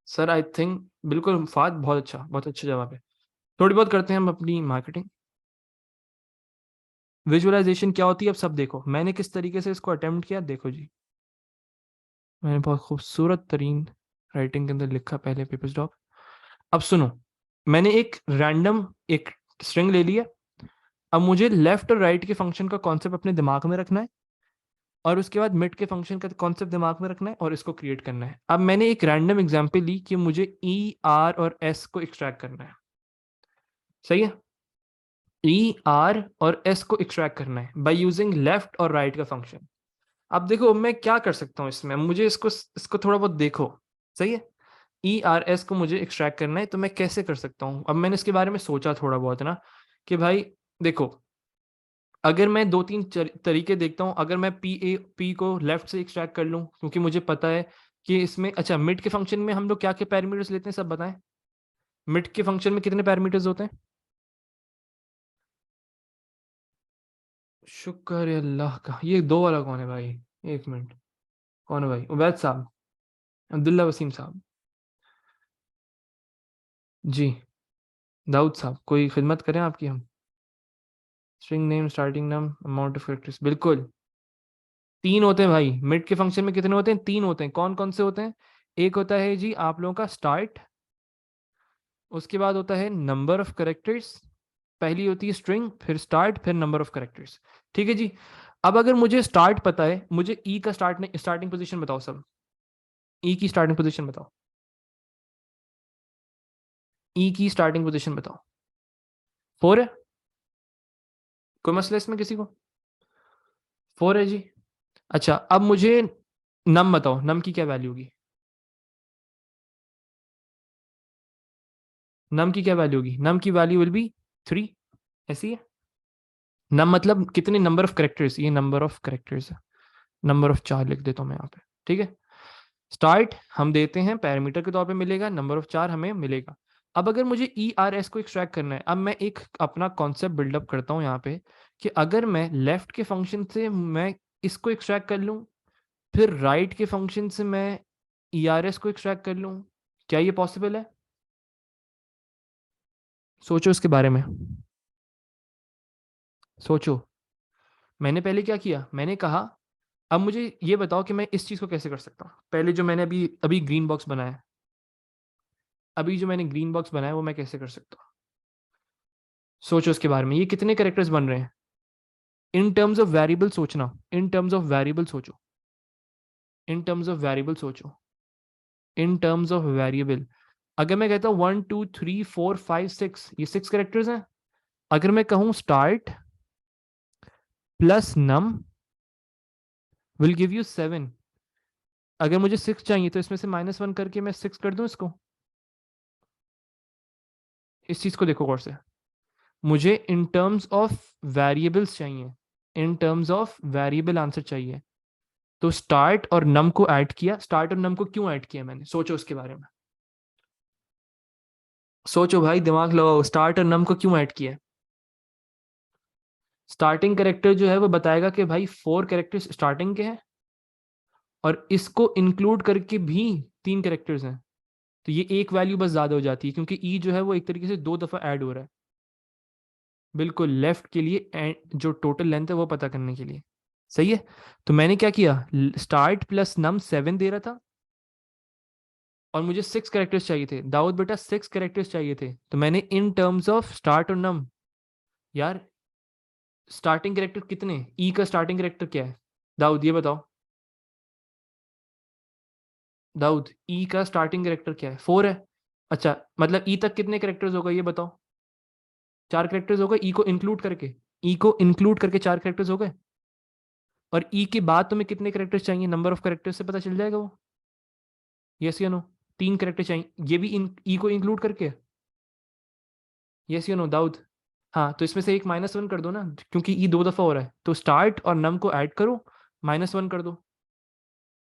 सर आई थिंक बिल्कुल फाद, बहुत अच्छा जवाब है। थोड़ी बहुत करते हैं हम अपनी मार्केटिंग। विजुअलाइजेशन क्या होती है अब सब देखो, मैंने किस तरीके से इसको अटेम्प्ट किया, देखो जी। मैंने बहुत खूबसूरत तरीन राइटिंग के अंदर लिखा पहले पेपर स्टॉक। अब सुनो, मैंने एक रैंडम एक स्ट्रिंग ले लिया। अब मुझे लेफ्ट और राइट के फंक्शन का कॉन्सेप्ट अपने दिमाग में रखना है, और उसके बाद मिड के फंक्शन का कॉन्सेप्ट दिमाग में रखना है और इसको क्रिएट करना है। अब मैंने एक रैंडम एग्जांपल ली कि मुझे ई आर और एस को एक्सट्रैक्ट करना है। सही है, ई आर और एस को एक्सट्रैक्ट करना है बाय यूजिंग लेफ्ट और राइट का फंक्शन। अब देखो मैं क्या कर सकता हूँ इसमें, मुझे इसको इसको थोड़ा बहुत देखो। सही है, ई आर एस को मुझे एक्सट्रैक्ट करना है, तो मैं कैसे कर सकता हूँ? अब मैंने इसके बारे में सोचा थोड़ा बहुत ना, कि भाई देखो, अगर मैं 2-3 तरीके देखता हूँ, अगर मैं पी को लेफ्ट से एक्सट्रैक्ट कर लूँ, क्योंकि मुझे पता है कि इसमें, अच्छा मिड के फंक्शन में हम लोग क्या क्या पैरामीटर्स लेते हैं सब बताएं। मिड के फंक्शन में कितने पैरामीटर्स होते हैं? शुक्र है अल्लाह का। ये 2 वाला कौन है भाई? एक मिनट, कौन है भाई? उबैद साहब, अब्दुल्ला वसीम साहब, जी। दाऊद साहब, कोई खिदमत करें आपकी हम? String name, starting name, amount of characters, बिल्कुल। 3 होते हैं भाई मिड के फंक्शन में, कितने होते हैं? 3 होते हैं। कौन कौन से होते हैं? एक होता है जी आप लोगों का स्टार्ट, उसके बाद होता है नंबर ऑफ कैरेक्टर्स, पहली होती है स्ट्रिंग, फिर स्टार्ट, फिर नंबर ऑफ कैरेक्टर्स। ठीक है जी। अब अगर मुझे स्टार्ट पता है, मुझे ई का स्टार्टिंग पोजीशन बताओ सब। ई की स्टार्टिंग पोजीशन बताओ। ई की स्टार्टिंग पोजीशन बताओ। 4 है? कोई मसला इसमें किसी को? 4 है जी। अच्छा, अब मुझे नम बताओ, नम की क्या वैल्यू होगी? नम की क्या वैल्यू होगी? नम की वैल्यू विल बी 3। ऐसी है। नम मतलब कितने नंबर ऑफ करेक्टर्स, ये नंबर ऑफ करेक्टर्स है। नंबर ऑफ 4 लिख देता हूँ मैं यहाँ पे। ठीक है। स्टार्ट हम देते हैं पैरामीटर के तौर पे मिलेगा, नंबर ऑफ 4 हमें मिलेगा। अब अगर मुझे ई आर एस को एक्सट्रैक्ट करना है, अब मैं एक अपना कॉन्सेप्ट बिल्डअप करता हूँ यहाँ पे कि अगर मैं लेफ्ट के फंक्शन से मैं इसको एक्सट्रैक्ट कर लूँ, फिर राइट के फंक्शन से मैं ई आर एस को एक्सट्रैक्ट कर लूँ, क्या ये पॉसिबल है? सोचो इसके बारे में। सोचो। मैंने पहले क्या किया, मैंने कहा अब मुझे ये बताओ कि मैं इस चीज़ को कैसे कर सकता हूँ। पहले जो मैंने अभी अभी ग्रीन बॉक्स बनाया है, अभी जो मैंने ग्रीन बॉक्स बनाया है वो मैं कैसे कर सकता हूँ? सोचो उसके बारे में। ये कितने कैरेक्टर्स बन रहे हैं? इन टर्म्स ऑफ वेरिएबल सोचना, इन टर्म्स ऑफ वेरिएबल सोचो, इन टर्म्स ऑफ वेरिएबल सोचो, इन टर्म्स ऑफ वेरिएबल। अगर मैं कहता हूँ 1 2 3 4 5 6, ये 6 कैरेक्टर्स हैं। अगर मैं कहूँ start plus num will give you 7, अगर मुझे 6 चाहिए तो इसमें से -1 करके मैं 6 कर दूं इसको। इस चीज को देखो गौर से। मुझे इन टर्म्स ऑफ वेरिएबल्स चाहिए, in terms of variable answer चाहिए। तो स्टार्ट और नम को ऐड किया। स्टार्ट और नम को क्यों ऐड किया मैंने? सोचो उसके बारे में। सोचो भाई, दिमाग लगाओ, स्टार्ट और नम को क्यों ऐड किया? स्टार्टिंग कैरेक्टर जो है वो बताएगा कि भाई 4 कैरेक्टर स्टार्टिंग के हैं, और इसको इंक्लूड करके भी 3 कैरेक्टर्स हैं। तो ये एक वैल्यू बस ज्यादा हो जाती है, क्योंकि ई जो है वो एक तरीके से 2 दफा ऐड हो रहा है। बिल्कुल लेफ्ट के लिए जो टोटल लेंथ है वो पता करने के लिए। सही है। तो मैंने क्या किया, स्टार्ट प्लस नम 7 दे रहा था, और मुझे 6 कैरेक्टर्स चाहिए थे। दाऊद बेटा 6 कैरेक्टर्स चाहिए थे, तो मैंने इन टर्म्स ऑफ स्टार्ट और नम, यार स्टार्टिंग कैरेक्टर कितने, ई का स्टार्टिंग कैरेक्टर क्या है? दाऊद ये बताओ। दाऊद ई का स्टार्टिंग कैरेक्टर क्या है? 4 है। अच्छा, मतलब ई तक कितने कैरेक्टर्स होगा ये बताओ? 4 कैरेक्टर्स हो गए ई को इंक्लूड करके। ई को इंक्लूड करके 4 कैरेक्टर्स हो गए। और ई के बाद तुम्हें कितने कैरेक्टर्स चाहिए? नंबर ऑफ कैरेक्टर्स से पता चल जाएगा वो। यस या नो? 3 कैरेक्टर चाहिए, ये भी इन ई को इंक्लूड करके। यस या नो दाऊद? हाँ, तो इसमें से एक -1 कर दो ना, क्योंकि ई 2 दफा हो रहा है। तो स्टार्ट और नम को ऐड करो, -1 कर दो।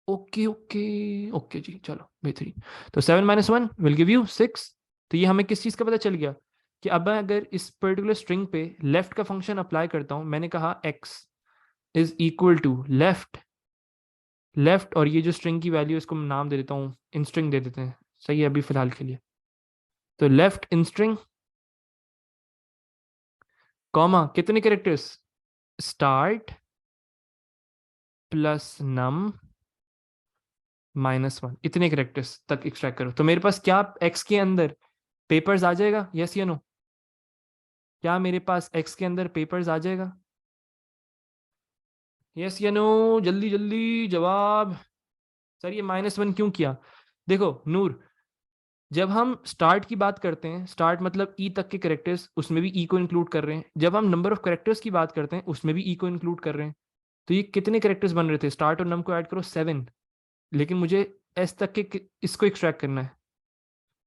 ओके ओके ओके जी, चलो बेहतरीन। तो 7 - 1 विल गिव यू 6। तो ये हमें किस चीज़ का पता चल गया कि अब मैं अगर इस पर्टिकुलर स्ट्रिंग पे लेफ्ट का फंक्शन अप्लाई करता हूँ, मैंने कहा x is equal to left, left, और ये जो स्ट्रिंग की वैल्यू इसको मैं नाम दे देता हूँ, इन स्ट्रिंग दे देते हैं, सही है अभी फिलहाल के लिए। तो लेफ्ट इन स्ट्रिंग कॉमा कितने कैरेक्टर्स, स्टार्ट प्लस नम -1, इतने कैरेक्टर्स तक एक्सट्रैक्ट करो। तो मेरे पास क्या एक्स के अंदर पेपर्स आ जाएगा? यस या नो? क्या मेरे पास एक्स के अंदर पेपर्स आ जाएगा? यस या नो? जल्दी जल्दी जवाब। सर ये -1 क्यों किया? देखो नूर, जब हम स्टार्ट की बात करते हैं, स्टार्ट मतलब ई तक के कैरेक्टर्स, उसमें भी ई को इंक्लूड कर रहे हैं। जब हम नंबर ऑफ कैरेक्टर्स की बात करते हैं, उसमें भी ई को इंक्लूड कर रहे हैं। तो ये कितने कैरेक्टर्स बन रहे थे? स्टार्ट और नम को ऐड करो 7, लेकिन मुझे एस तक के इसको एक्सट्रैक्ट करना है।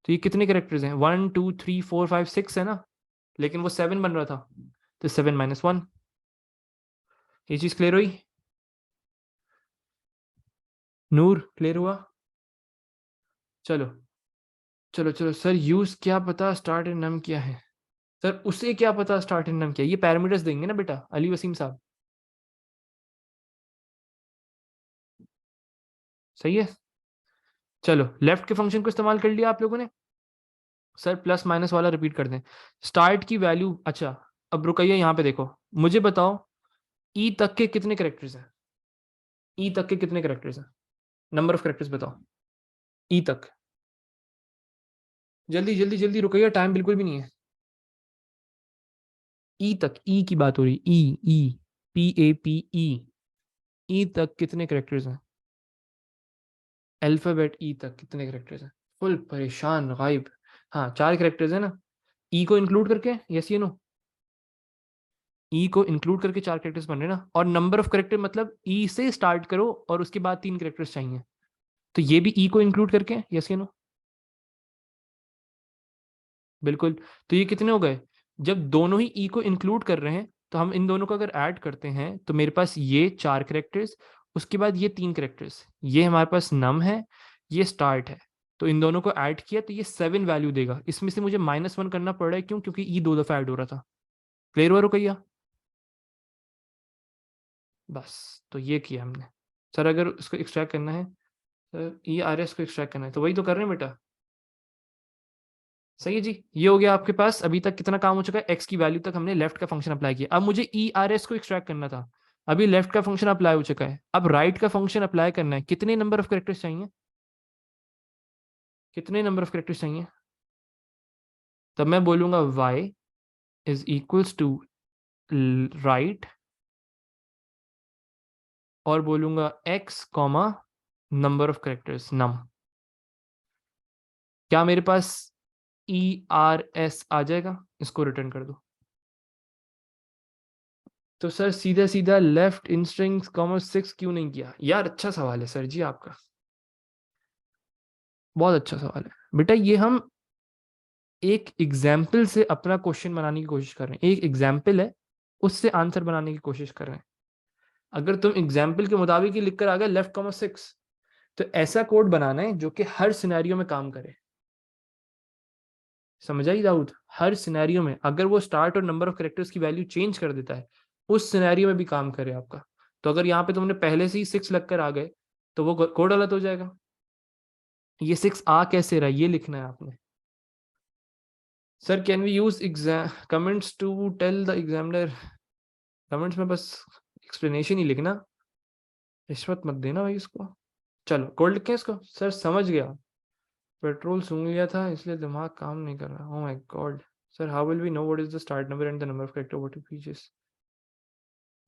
तो ये कितने कैरेक्टर्स हैं? 1 2 3 4 5 6 है ना, लेकिन वो 7 बन रहा था। तो 7 - 1। ये चीज क्लियर हुई? नूर क्लियर हुआ? चलो चलो चलो सर, यूज क्या पता स्टार्ट एंड नम क्या है? सर उसे क्या पता स्टार्ट एंड नम क्या है? ये पैरामीटर्स देंगे ना बेटा अली वसीम साहब। सही है। चलो लेफ्ट के फंक्शन को इस्तेमाल कर लिया आप लोगों ने। सर प्लस माइनस वाला रिपीट कर दें। स्टार्ट की वैल्यू, अच्छा अब रुकइए यहाँ पे देखो, मुझे बताओ ई तक के कितने करेक्टर्स हैं? ई तक के कितने करेक्टर्स हैं? नंबर ऑफ करेक्टर्स बताओ ई तक। जल्दी जल्दी जल्दी रुकइए, टाइम बिल्कुल भी नहीं है। ई तक, ई की बात हो रही, ई PAPE, ई तक कितने करेक्टर्स हैं? अल्फाबेट ई तक कितने करेक्टर्स हैं? फुल परेशान गायब। हाँ 4 करेक्टर्स है ना, ई को इंक्लूड करके, यस ये नो, ई को इंक्लूड करके 4 करेक्टर्स बन रहे हैं ना, और नंबर ऑफ करेक्टर मतलब ई से स्टार्ट करो और उसके बाद 3 करेक्टर्स चाहिए, तो ये भी ई को इंक्लूड करके, यस ये नो, बिल्कुल। तो ये कितने हो गए? जब दोनों ही ई को इंक्लूड कर रहे हैं तो हम इन दोनों को अगर ऐड करते हैं तो मेरे पास ये 4 करेक्टर्स, उसके बाद ये 3 करेक्टर्स, ये हमारे पास नम है, ये स्टार्ट है, तो इन दोनों को ऐड किया तो ये 7 वैल्यू देगा। इसमें से मुझे -1 करना पड़ रहा है, क्यों? क्योंकि ई 2 दफा ऐड हो रहा था। क्लियर हो गया? बस, तो ये किया हमने। सर अगर उसको एक्सट्रैक्ट करना है, सर ई आर एस को एक्सट्रैक्ट करना है, तो वही तो कर रहे हैं बेटा। सही है जी, ये हो गया आपके पास। अभी तक कितना काम हो चुका है? एक्स की वैल्यू तक हमने लेफ्ट का फंक्शन अप्लाई किया। अब मुझे ई आर एस को एक्सट्रैक्ट करना था, अभी लेफ्ट का फंक्शन अप्लाई हो चुका है, अब राइट का फंक्शन अप्लाई करना है। कितने नंबर ऑफ करेक्टर्स चाहिए? कितने नंबर ऑफ करेक्टर्स चाहिए? तब मैं बोलूंगा y is equals to right, और बोलूंगा x comma number of characters num. क्या मेरे पास ई आर एस आ जाएगा? इसको रिटर्न कर दो। तो सर सीधा सीधा लेफ्ट इन स्ट्रिंग्स कॉमा 6 क्यों नहीं किया यार? अच्छा सवाल है सर जी आपका, बहुत अच्छा सवाल है बेटा। ये हम एक एग्जाम्पल से अपना क्वेश्चन बनाने की कोशिश कर रहे हैं, एक एग्जाम्पल है उससे आंसर बनाने की कोशिश कर रहे हैं। अगर तुम एग्जाम्पल के मुताबिक ही लिख कर आ गए लेफ्ट कॉमा 6, तो ऐसा कोड बनाना है जो कि हर सिनेरियो में काम करे। समझ आई दाऊद? हर सिनेरियो में अगर वो स्टार्ट और नंबर ऑफ करेक्टर्स की वैल्यू चेंज कर देता है, उस सिनेरियो में भी काम करे आपका। तो अगर यहाँ पे तुमने पहले से ही 6 लग कर आ गए तो वो कोड गलत हो जाएगा। ये 6 आ कैसे रहा ये लिखना है आपने। Sir can we use exam comments to tell the examiner? Comments में बस एक्सप्लेनेशन ही लिखना, रिश्वत मत देना भाई इसको। चलो कोड लिखें इसको। सर समझ गया, पेट्रोल सूंघ लिया था इसलिए दिमाग काम नहीं कर रहा। Oh my god. Sir how will we know what is the start number and the number of character what it features?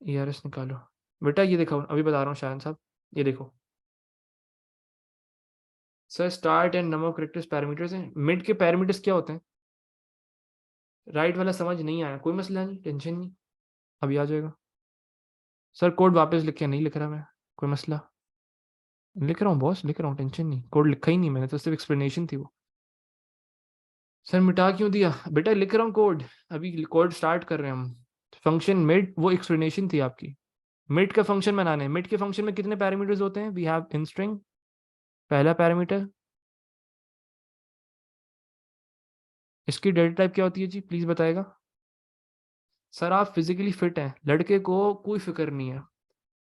Errors निकालो बेटा। ये देखो अभी बता रहा हूँ शायन साहब, ये देखो। Sir start and number of characters parameters हैं, मिड के पैरामीटर्स क्या होते हैं? राइट वाला समझ नहीं आया, कोई मसला नहीं, टेंशन नहीं, अभी आ जाएगा। सर कोड वापस लिख के नहीं लिख रहा मैं, कोई मसला? लिख रहा हूँ बॉस, लिख रहा हूँ, टेंशन नहीं। कोड लिखा ही नहीं मैंने तो, सिर्फ एक्सप्लेनेशन थी वो। सर मिटा क्यों दिया बेटा? लिख रहा हूँ कोड, अभी कोड स्टार्ट कर रहे हैं हम। फंक्शन मिड वो एक्सप्लेनेशन थी आपकी। मिड का फंक्शन बनाना है। मिड के फंक्शन में कितने पैरामीटर्स होते हैं? वी हैव इन स्ट्रिंग, पहला पैरामीटर। इसकी डेटा टाइप क्या होती है जी, प्लीज बताएगा। सर आप फिजिकली फिट हैं, लड़के को कोई फिक्र नहीं है।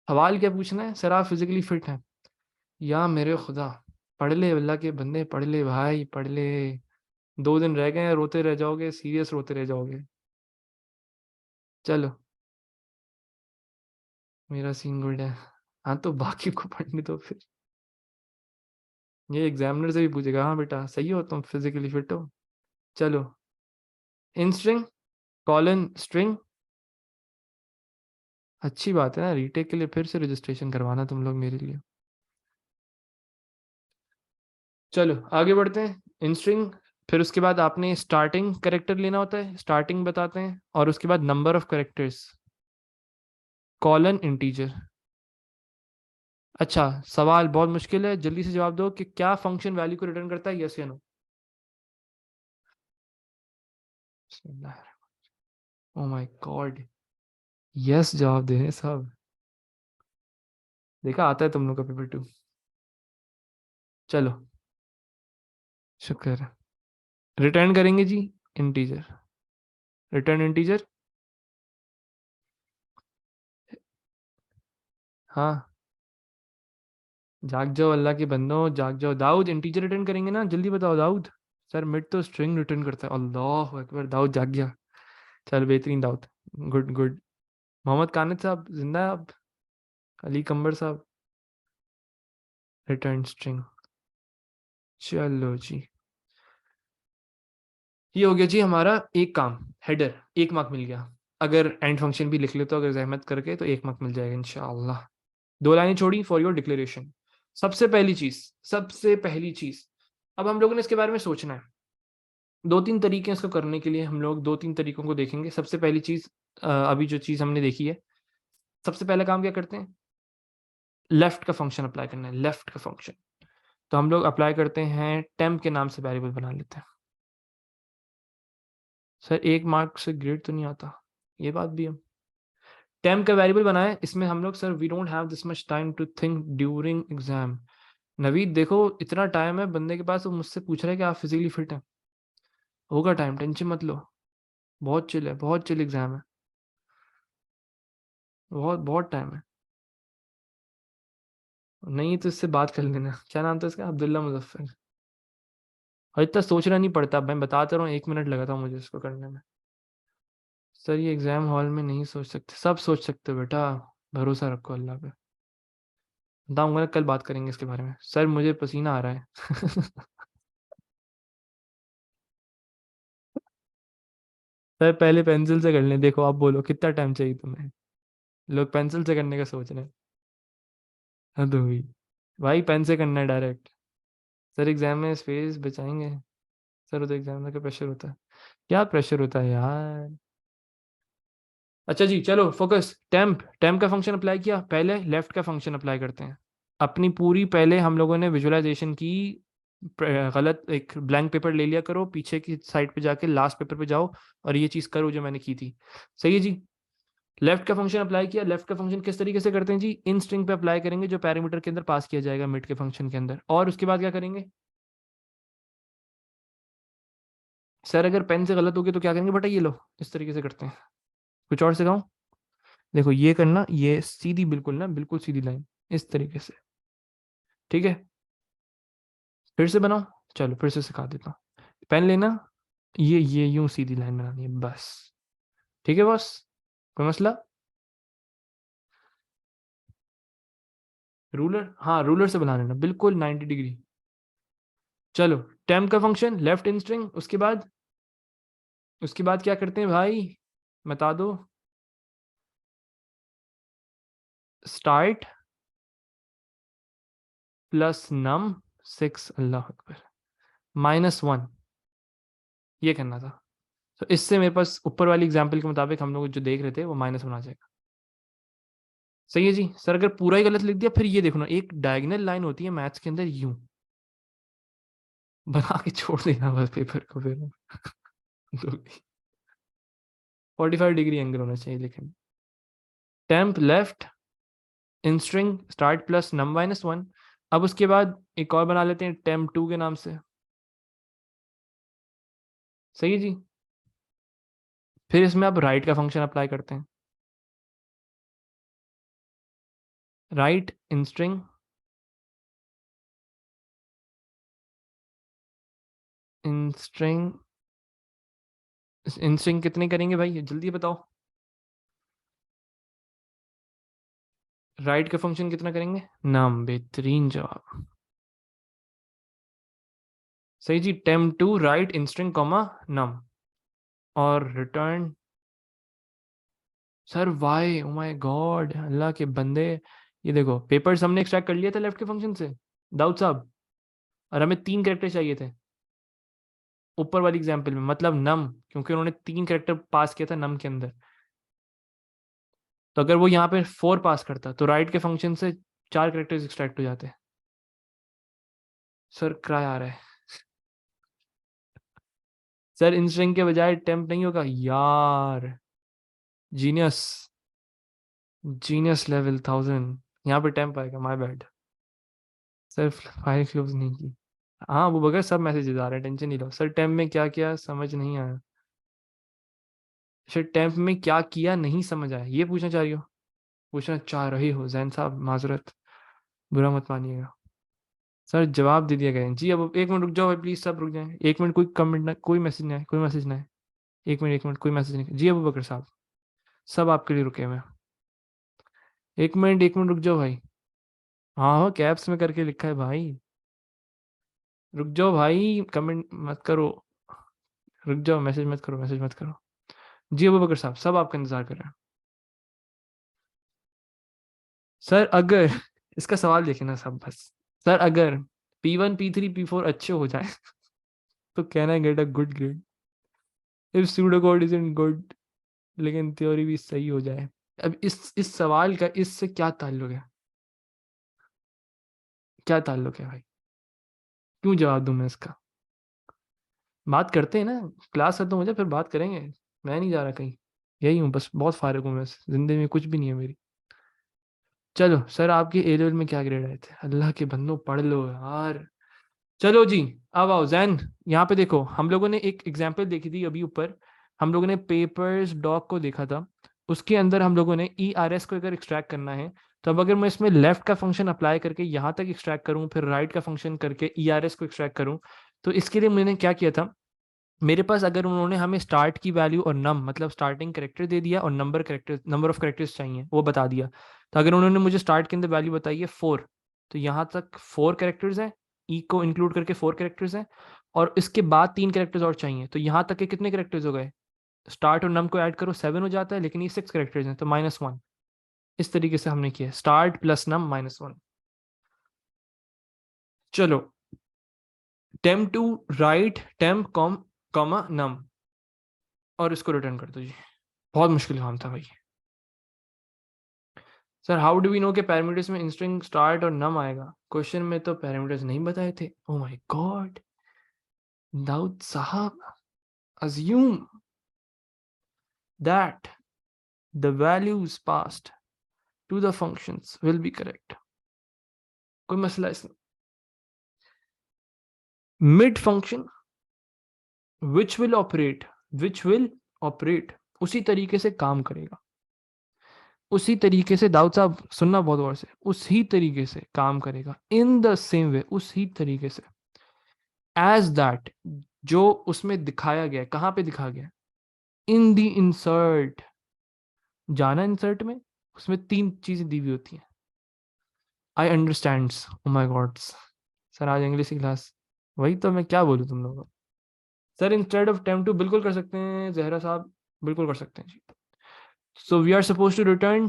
सवाल क्या पूछना है? सर आप फिजिकली फिट हैं? या मेरे खुदा, पढ़ ले अल्लाह के बंदे, पढ़ ले भाई पढ़ ले। 2 दिन रह गए हैं, रोते रह जाओगे, सीरियस रोते रह जाओगे। चलो मेरा सीन गुड है। हाँ तो बाकी को पढ़ने दो फिर। ये एग्जामिनर से भी पूछेगा, हाँ बेटा सही हो तुम, फिजिकली फिट हो। चलो इन स्ट्रिंग कॉलन स्ट्रिंग, अच्छी बात है ना, रीटेक के लिए फिर से रजिस्ट्रेशन करवाना तुम लोग मेरे लिए। चलो आगे बढ़ते हैं। इन स्ट्रिंग, फिर उसके बाद आपने स्टार्टिंग करेक्टर लेना होता है, स्टार्टिंग बताते हैं, और उसके बाद number of characters colon integer. अच्छा सवाल बहुत मुश्किल है, जल्दी से जवाब दो कि क्या फंक्शन वैल्यू को रिटर्न करता है, यस या no? Oh my god, yes जवाब दे रहे हैं सब। देखा आता है तुम लोग का पेपर 2। चलो शुक्र है। रिटर्न करेंगे जी इंटीजर, रिटर्न इंटीजर। हाँ जाग जाओ अल्लाह के बंदो, जाग जाओ। दाऊद इंटीजर रिटर्न करेंगे ना, जल्दी बताओ दाऊद। सर मिड तो स्ट्रिंग रिटर्न करता है, अल्लाह अकबर। दाऊद जाग गया, चल बेहतरीन दाऊद, गुड गुड। मोहम्मद कानित साहब जिंदा है आप? अली कंबर साहब, रिटर्न स्ट्रिंग। चलो जी, ये हो गया जी हमारा एक काम, हेडर 1 मार्क मिल गया। अगर एंड फंक्शन भी लिख ले तो अगर जहमत करके तो 1 मार्क मिल जाएगा इंशाअल्लाह। 2 लाइनें छोड़ी फॉर योर डिक्लेरेशन। सबसे पहली चीज, अब हम लोगों ने इसके बारे में सोचना है। 2-3 तरीके हैं इसको करने के लिए, हम लोग 2-3 तरीकों को देखेंगे। सबसे पहली चीज, अभी जो चीज हमने देखी है, सबसे पहला काम क्या करते हैं, लेफ्ट का फंक्शन अप्लाई करना है, लेफ्ट का फंक्शन। तो हम लोग अप्लाई करते हैं, टेम्प के नाम से वेरिएबल बना लेते हैं। सर 1 मार्क से ग्रेड तो नहीं आता, ये बात भी है। टेम्प का वेरिएबल बनाए, इसमें हम लोग, sir we don't have this much time to think during exam. Naveed देखो इतना टाइम है बंदे के पास, वो मुझसे पूछ रहा है कि आप फिजिकली फिट हैं। होगा टाइम, टेंशन मत लो, बहुत चिल है, बहुत चिल एग्जाम है, बहुत बहुत टाइम है। नहीं तो इससे बात कर लेना, क्या नाम था इसका, अब्दुल्ला मुजफ्फर। और इतना सोचना नहीं पड़ता, मैं बताता रहा हूँ, 1 मिनट लगा था मुझे इसको करने में। सर ये एग्जाम हॉल में नहीं सोच सकते, सब सोच सकते हो बेटा, भरोसा रखो अल्लाह पे। बताऊंगा ना, कल बात करेंगे इसके बारे में। सर मुझे पसीना आ रहा है। सर पहले पेंसिल से कर लें, देखो आप बोलो कितना टाइम चाहिए तुम्हें। लोग पेंसिल से करने का सोच रहे हैं। हाँ तो हुई भाई, पेन से करना है डायरेक्ट। सर एग्जाम में स्पेस बचाएंगे। सर वो तो एग्जाम का प्रेशर होता है। क्या प्रेशर होता है यार। अच्छा जी चलो फोकस, टेम्प का फंक्शन अप्लाई किया, पहले लेफ्ट का फंक्शन अप्लाई करते हैं। अपनी पूरी, पहले हम लोगों ने विजुअलाइजेशन की, गलत एक ब्लैंक पेपर ले लिया करो, पीछे की साइड पे जाके लास्ट पेपर पे जाओ और ये चीज करो जो मैंने की थी। सही है जी। लेफ्ट का फंक्शन अप्लाई किया, लेफ्ट का फंक्शन किस तरीके से करते हैं जी, इन स्ट्रिंग पे अप्लाई करेंगे जो पैरामीटर के अंदर पास किया जाएगा मिड के फंक्शन के अंदर, और उसके बाद क्या करेंगे। सर अगर पेन से गलत हो गया तो क्या करेंगे बेटा, ये लो इस तरीके से करते हैं। कुछ और सिखाऊं, देखो ये करना, ये सीधी बिल्कुल ना, बिल्कुल सीधी लाइन इस तरीके से, ठीक है। फिर से बनाओ, चलो फिर से सिखा देता हूँ। पेन लेना, ये यूं सीधी लाइन बनानी है बस, ठीक है बॉस, कोई मसला। रूलर, हाँ रूलर से बना लेना बिल्कुल 90 डिग्री। चलो, टेम्प का फंक्शन लेफ्ट इन स्ट्रिंग, उसके बाद क्या करते हैं भाई, बता दो। स्टार्ट प्लस नम 6, अल्लाह अकबर, -1, ये करना था। तो इससे मेरे पास ऊपर वाली एग्जाम्पल के मुताबिक हम लोग जो देख रहे थे वो -1 आ जाएगा। सही है जी। सर अगर पूरा ही गलत लिख दिया, फिर ये देखो ना, एक डायगोनल लाइन होती है मैथ्स के अंदर, यूं बना के छोड़ देना बस पेपर को फिर। 45 डिग्री एंगल होना चाहिए, लेकिन temp left in string start plus num -1। अब उसके बाद एक और बना लेते हैं टेम्प 2 के नाम से। सही है जी। फिर इसमें अब राइट का फंक्शन अप्लाई करते हैं। Right in string, in string in string कितने करेंगे भाई, जल्दी बताओ। राइट का फंक्शन कितना करेंगे, नम, बेहतरीन जवाब। सही जी, temp 2 write in string comma num, और return. Sir why, oh my god, Allah के बंदे। ये देखो पेपर्स हमने एक्सट्रैक्ट कर लिया था लेफ्ट के फंक्शन से, दाऊद साहब, और हमें 3 कैरेक्टर चाहिए थे ऊपर वाली एग्जाम्पल में, मतलब नम, क्योंकि उन्होंने 3 कैरेक्टर पास किया था नम के अंदर। तो अगर वो यहाँ पे 4 पास करता तो राइट के फंक्शन से 4 कैरेक्टर्स एक्सट्रैक्ट हो जाते। सर क्राई आ रहा है। सर इन स्ट्रिंग के बजाय टेम्प नहीं होगा यार। जीनियस, जीनियस लेवल 1000, यहाँ पे टेम्प आएगा, my bad. Sir file close नहीं की। हाँ वो बगैर सब मैसेजेस आ रहे हैं, टेंशन नहीं लो। सर टेम्प में क्या किया समझ नहीं आया। सर टेम्प में क्या किया नहीं समझ आया, ये पूछना चाह रही हो, पूछना चाह रही हो जैन साहब, माजरत, बुरा मत मानिएगा। सर जवाब दे दिया गया जी। अब 1 मिनट रुक जाओ भाई प्लीज, सब रुक जाएं 1 मिनट, कोई कमेंट ना, कोई मैसेज ना है, कोई मैसेज ना है। 1 मिनट कोई मैसेज नहीं जी, अबू बकर साहब, सब आपके लिए रुके हुए हैं। 1 मिनट रुक जाओ भाई। हाँ हाँ कैप्स में करके लिखा है भाई। रुक जाओ भाई, कमेंट मत करो, रुक जाओ, मैसेज मत करो, मैसेज मत करो। जी अबू बकर साहब, सब आपका इंतजार कर रहे हैं। सर अगर इसका सवाल देखे ना सब बस। सर अगर P1 P3 P4 अच्छे हो जाए तो can I get a good grade if pseudo code is in good, लेकिन थ्योरी भी सही हो जाए। अब इस सवाल का इससे क्या ताल्लुक है? क्या ताल्लुक है भाई? क्यों जवाब दूं मैं इसका? बात करते हैं ना, क्लास खत्म हो जाए फिर बात करेंगे। मैं नहीं जा रहा कहीं, यही हूँ बस, बहुत फारिग हूँ मैं, जिंदगी में कुछ भी नहीं है मेरी। चलो सर, आपके ए लेवल में क्या ग्रेड आए थे? अल्लाह के बंदो पढ़ लो यार। चलो जी, अब आओ जैन। यहाँ पे देखो, हम लोगों ने एक एग्जाम्पल देखी थी अभी ऊपर। हम लोगों ने पेपर्स डॉग को देखा था। उसके अंदर हम लोगों ने ई आर एस को अगर एक्सट्रैक्ट करना है, तो अब अगर मैं इसमें लेफ्ट का फंक्शन अप्लाई करके यहाँ तक एक्सट्रैक्ट करूँ, फिर राइट का फंक्शन करके ई आर एस को एक्सट्रैक्ट करूँ, तो इसके लिए मैंने क्या किया था, मेरे पास अगर उन्होंने हमें स्टार्ट की वैल्यू और नम मतलब स्टार्टिंग करेक्टर दे दिया और नंबर ऑफ करेक्टर्स चाहिए वो बता दिया। तो अगर उन्होंने मुझे स्टार्ट के अंदर वैल्यू बताई है 4, तो यहाँ तक 4 करेक्टर्स हैं, ई को इंक्लूड करके 4 करेक्टर्स हैं, और इसके बाद 3 करेक्टर्स और चाहिए, तो यहाँ तक के कितने करेक्टर्स हो गए? स्टार्ट और नम को ऐड करो 7 हो जाता है, लेकिन ये 6 करेक्टर्स हैं तो -1। इस तरीके से हमने किया, स्टार्ट प्लस नम -1। चलो, temp two write temp com comma num, और इसको रिटर्न कर दो जी। बहुत मुश्किल काम था भाई। Sir how do we know कि पैरामीटर्स में इंस्ट्रिंग स्टार्ट और नम आएगा? क्वेश्चन में तो पैरामीटर्स नहीं बताए थे। ओ माय गॉड, दाऊद साहब, assume that the values passed to the functions will be correct। कोई मसला इसमें? Mid function which will operate उसी तरीके से काम करेगा। उसी तरीके से, दाऊद साहब सुनना बहुत गौर से, उसी तरीके से काम करेगा, इन द सेम वे, उसी तरीके से, एज दैट, जो उसमें दिखाया गया। कहाँ पे दिखाया गया? इन दी इंसर्ट। जाना इंसर्ट में, उसमें 3 चीजें दी हुई होती हैं। I understand. Oh my god sir, आज इंग्लिश की क्लास, वही तो मैं क्या बोलूँ तुम लोगों को। Sir instead of temp two, बिल्कुल कर सकते हैं जहरा साहब, बिल्कुल कर सकते हैं जी। So we are suppose to return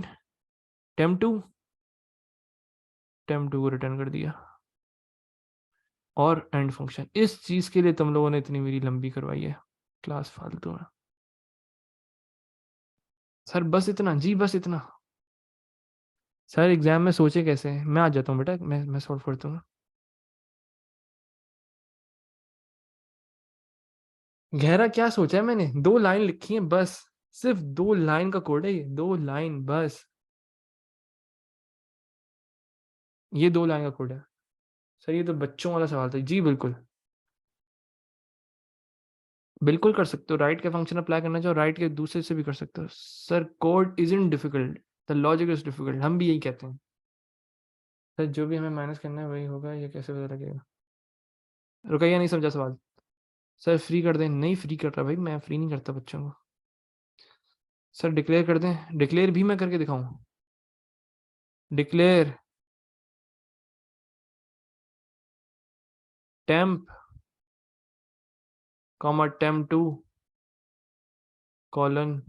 temp two. Temp two को रिटर्न कर दिया, और एंड फंक्शन। इस चीज के लिए तुम लोगों ने इतनी मेरी लंबी करवाई है क्लास फालतू में। सर बस इतना जी, बस इतना। सर एग्जाम में सोचे कैसे? मैं आ जाता हूँ बेटा, मैं सॉल्व कर दूंगा। गहरा क्या सोचा है मैंने? 2 लाइन लिखी है बस, सिर्फ 2 लाइन का कोड है ये, 2 लाइन बस। ये 2 लाइन का कोड है। सर ये तो बच्चों वाला सवाल था जी। बिल्कुल बिल्कुल कर सकते हो, राइट के फंक्शन अप्लाई करना चाहो राइट के दूसरे से भी कर सकते हो। Sir code is in difficult, the logic is difficult, हम भी यही कहते हैं। सर जो भी हमें माइनस करना है वही होगा, ये कैसे पता लगेगा? रुकैया, नहीं समझा सवाल। सर फ्री कर दें? नहीं फ्री कर रहा भाई, मैं फ्री नहीं करता बच्चों को। सर डिक्लेयर कर दें? डिक्लेयर भी मैं करके दिखाऊं? Declare temp comma temp to colon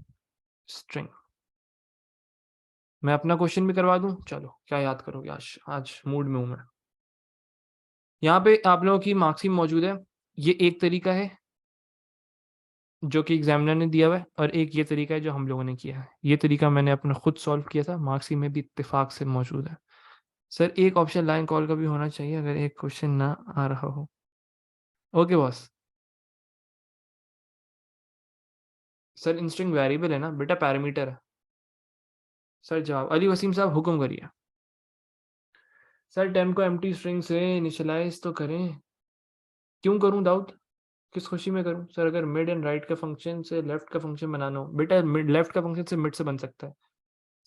string. मैं अपना क्वेश्चन भी करवा दूं? चलो, क्या याद करोगे आज? आज मूड में हूं मैं। यहाँ पे आप लोगों की मार्क्सिंग मौजूद है। ये एक तरीका है जो कि एग्जामिनर ने दिया हुआ है, और एक ये तरीका है जो हम लोगों ने किया है। ये तरीका मैंने अपना खुद सॉल्व किया था, मार्क्सिंग में भी इत्तेफाक से मौजूद है। सर एक ऑप्शन लाइन कॉल का भी होना चाहिए अगर एक क्वेश्चन ना आ रहा हो। Okay boss. सर इंस्ट्रिंग वेरिएबल है ना बेटा, पैरामीटर है। सर जवाब, अली वसीम साहब हुक्म करिए। सर टेम को एम्प्टी स्ट्रिंग से इनिशियलाइज तो करें। क्यों करूं दाऊद? किस खुशी में करूं? सर अगर मिड एंड राइट का फंक्शन से लेफ्ट का फंक्शन बनाना हो बेटा, मिड लेफ्ट का फंक्शन से मिड से बन सकता है।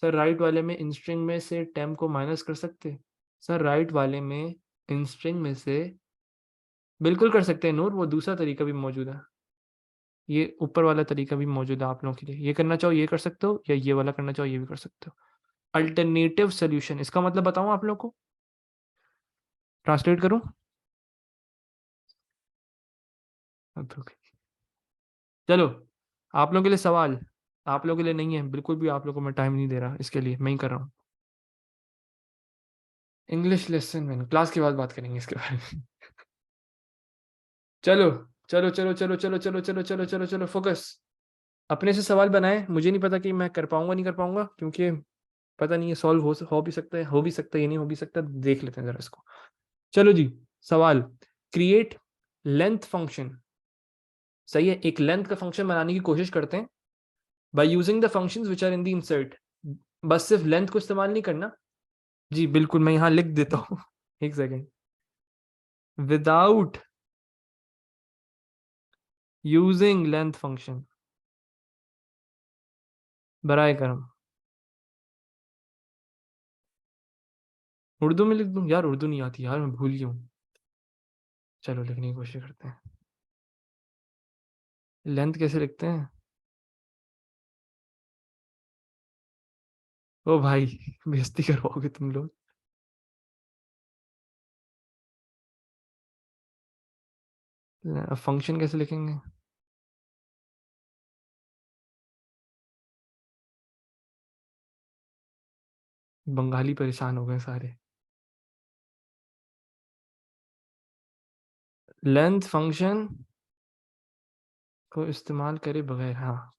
सर राइट वाले में इंस्ट्रिंग में से टेम को माइनस कर सकते? सर राइट वाले में इंस्ट्रिंग में से बिल्कुल कर सकते हैं नूर, वो दूसरा तरीका भी मौजूद है। ये ऊपर वाला तरीका भी मौजूद है आप लोगों के लिए। ये करना चाहो ये कर सकते हो, या ये वाला करना चाहो ये भी कर सकते हो। अल्टरनेटिव सोल्यूशन, इसका मतलब बताऊं आप लोग को? ट्रांसलेट करूं? चलो, आप लोगों के लिए सवाल। आप लोगों के लिए नहीं है, बिल्कुल भी आप लोगों को मैं टाइम नहीं दे रहा इसके लिए, मैं ही कर रहा हूँ। इंग्लिश लेसन में क्लास के बाद बात करेंगे इसके बारे में। चलो चलो चलो चलो चलो चलो चलो चलो चलो चलो फोकस। अपने से सवाल बनाए, मुझे नहीं पता कि मैं कर पाऊंगा नहीं कर पाऊंगा, क्योंकि पता नहीं है, सॉल्व हो भी सकता है, हो भी सकता है, ये नहीं हो भी सकता, देख लेते हैं जरा इसको। चलो जी, सवाल, क्रिएट लेंथ फंक्शन। सही है, एक लेंथ का फंक्शन बनाने की कोशिश करते हैं by using the functions which are in the insert. बस सिर्फ लेंथ को इस्तेमाल नहीं करना। जी बिल्कुल, मैं यहाँ लिख देता हूँ। एक second. Without using length function, बराए करम। उर्दू में लिख दूं? यार उर्दू नहीं आती यार, मैं भूल गया हूँ। चलो लिखने की कोशिश करते हैं। लेंथ कैसे लिखते हैं? ओ भाई, बेइज्जती करवाओगे तुम लोग। फंक्शन कैसे लिखेंगे? बंगाली परेशान हो गए सारे। लेंथ फंक्शन को इस्तेमाल करे बगैर, हाँ,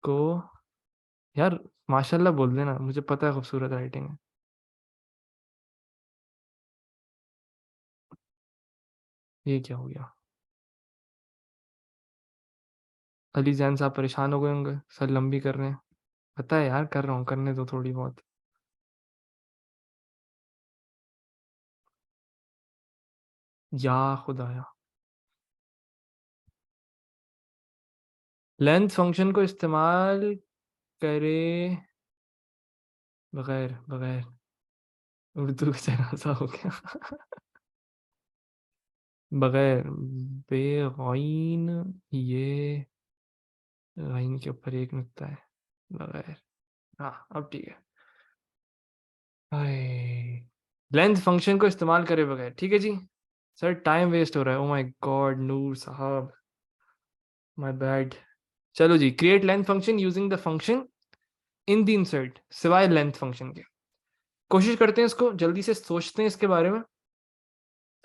को, यार माशाल्लाह बोल देना, मुझे पता है खूबसूरत राइटिंग है। ये क्या हो गया? अली जैन साहब परेशान हो गए होंगे, सर लंबी कर रहे हैं। पता है यार, कर रहा हूँ, करने दो थोड़ी बहुत। या खुदाया। लेंथ फंक्शन को इस्तेमाल करे बगैर, बगैर, उर्दू का जनाजा हो गया। बगैर, बेगैन, ये गैन के ऊपर एक नुक्ता है, बगैर। हाँ अब ठीक है। हाय, लेंथ फंक्शन को इस्तेमाल करे बगैर, ठीक है जी। सर टाइम वेस्ट हो रहा है, ओ माय गॉड नूर साहब, माय बैड। चलो जी, create length function using the function in the insert, सिवाय लेंथ फंक्शन के। कोशिश करते हैं इसको, जल्दी से सोचते हैं इसके बारे में।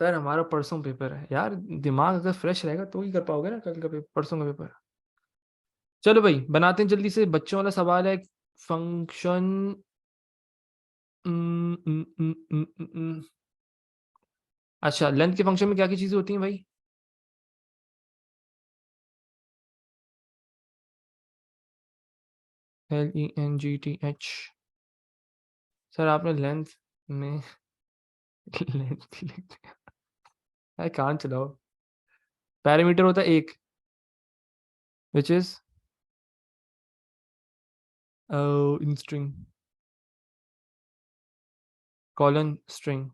सर हमारा परसों पेपर है यार, दिमाग अगर फ्रेश रहेगा तो ही कर पाओगे ना, कल का पेपर, परसों का पेपर। चलो भाई बनाते हैं जल्दी से, बच्चों वाला सवाल है। फंक्शन, अच्छा, लेंथ के फंक्शन में क्या क्या चीजें होती हैं भाई? LENGTH। सर आपने लेंथ में लेंथ लिख दिया, आई कान चलाओ। पैरामीटर होता है एक, which is in string, colon string.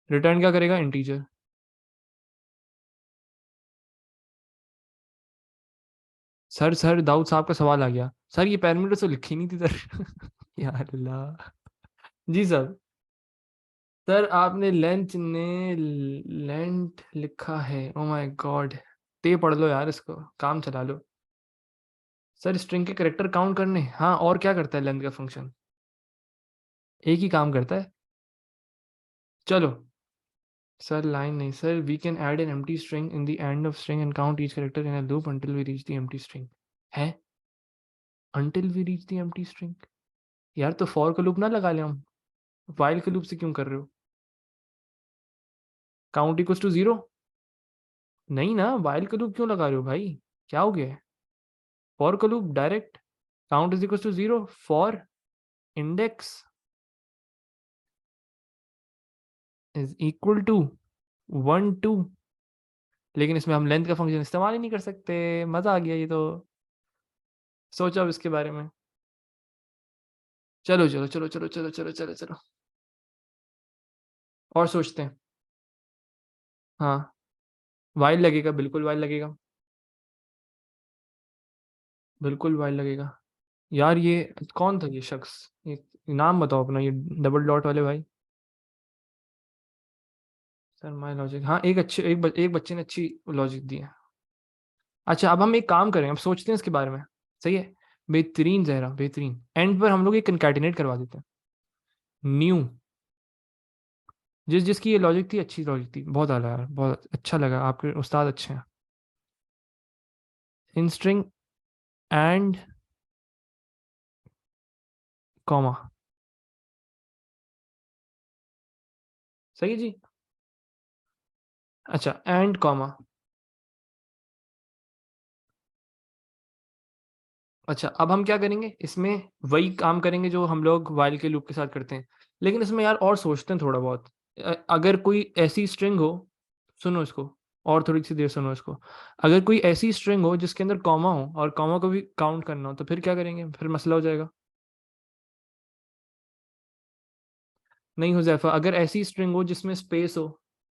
Return क्या करेगा? इंटीजर। सर दाऊद साहब का सवाल आ गया, सर ये पैरामीटर तो लिखी नहीं थी सर। या अल्लाह। जी सर। सर आपने लेंथ ने लेंथ लिखा है, ओ माय गॉड। ते पढ़ लो यार, इसको काम चला लो। सर स्ट्रिंग के करेक्टर काउंट करने, हाँ, और क्या करता है लेंथ का फंक्शन? एक ही काम करता है। चलो सर, लाइन नहीं sir, we can add an empty string in the end of string and count each character in a loop until we reach the empty string. है, until we reach the empty string? यार तो for का loop ना लगा ले हम, while के loop से क्यों कर रहे हो? Count equals to zero? नहीं ना, वाइल का लूप क्यों लगा रहे हो भाई? क्या हो गया? फॉर का loop direct, count is equals to zero for index is equal to 1 2। लेकिन इसमें हम लेंथ का फंक्शन इस्तेमाल ही नहीं कर सकते। मजा आ गया ये तो। सोचो अब इसके बारे में। चलो चलो चलो चलो चलो चलो चलो चलो, और सोचते हैं। हाँ, वाइल लगेगा, बिल्कुल वाइल लगेगा, बिल्कुल वाइल लगेगा। यार ये कौन था ये शख्स? ये नाम बताओ अपना, ये डबल डॉट वाले भाई। सर माई लॉजिक, हाँ, एक अच्छे, एक बच्चे ने अच्छी लॉजिक दी है। अच्छा, अब हम एक काम करें, अब सोचते हैं इसके बारे में। सही है, बेहतरीन ज़हरा, बेहतरीन। एंड पर हम लोग ये कंकैटिनेट करवा देते हैं। न्यू, जिसकी ये लॉजिक थी, अच्छी लॉजिक थी, बहुत आला यार, बहुत अच्छा लगा, आपके उस्ताद अच्छे हैं। In string and comma. सही है जी। अच्छा, एंड कॉमा। अच्छा, अब हम क्या करेंगे इसमें, वही काम करेंगे जो हम लोग व्हाइल के लूप के साथ करते हैं, लेकिन इसमें यार और सोचते हैं थोड़ा बहुत। अगर कोई ऐसी स्ट्रिंग हो, सुनो इसको, और थोड़ी सी देर सुनो इसको। अगर कोई ऐसी स्ट्रिंग हो जिसके अंदर कॉमा हो और कॉमा को भी काउंट करना हो, तो फिर क्या करेंगे, फिर मसला हो जाएगा। नहीं हुज़ैफा, अगर ऐसी स्ट्रिंग हो जिसमें स्पेस हो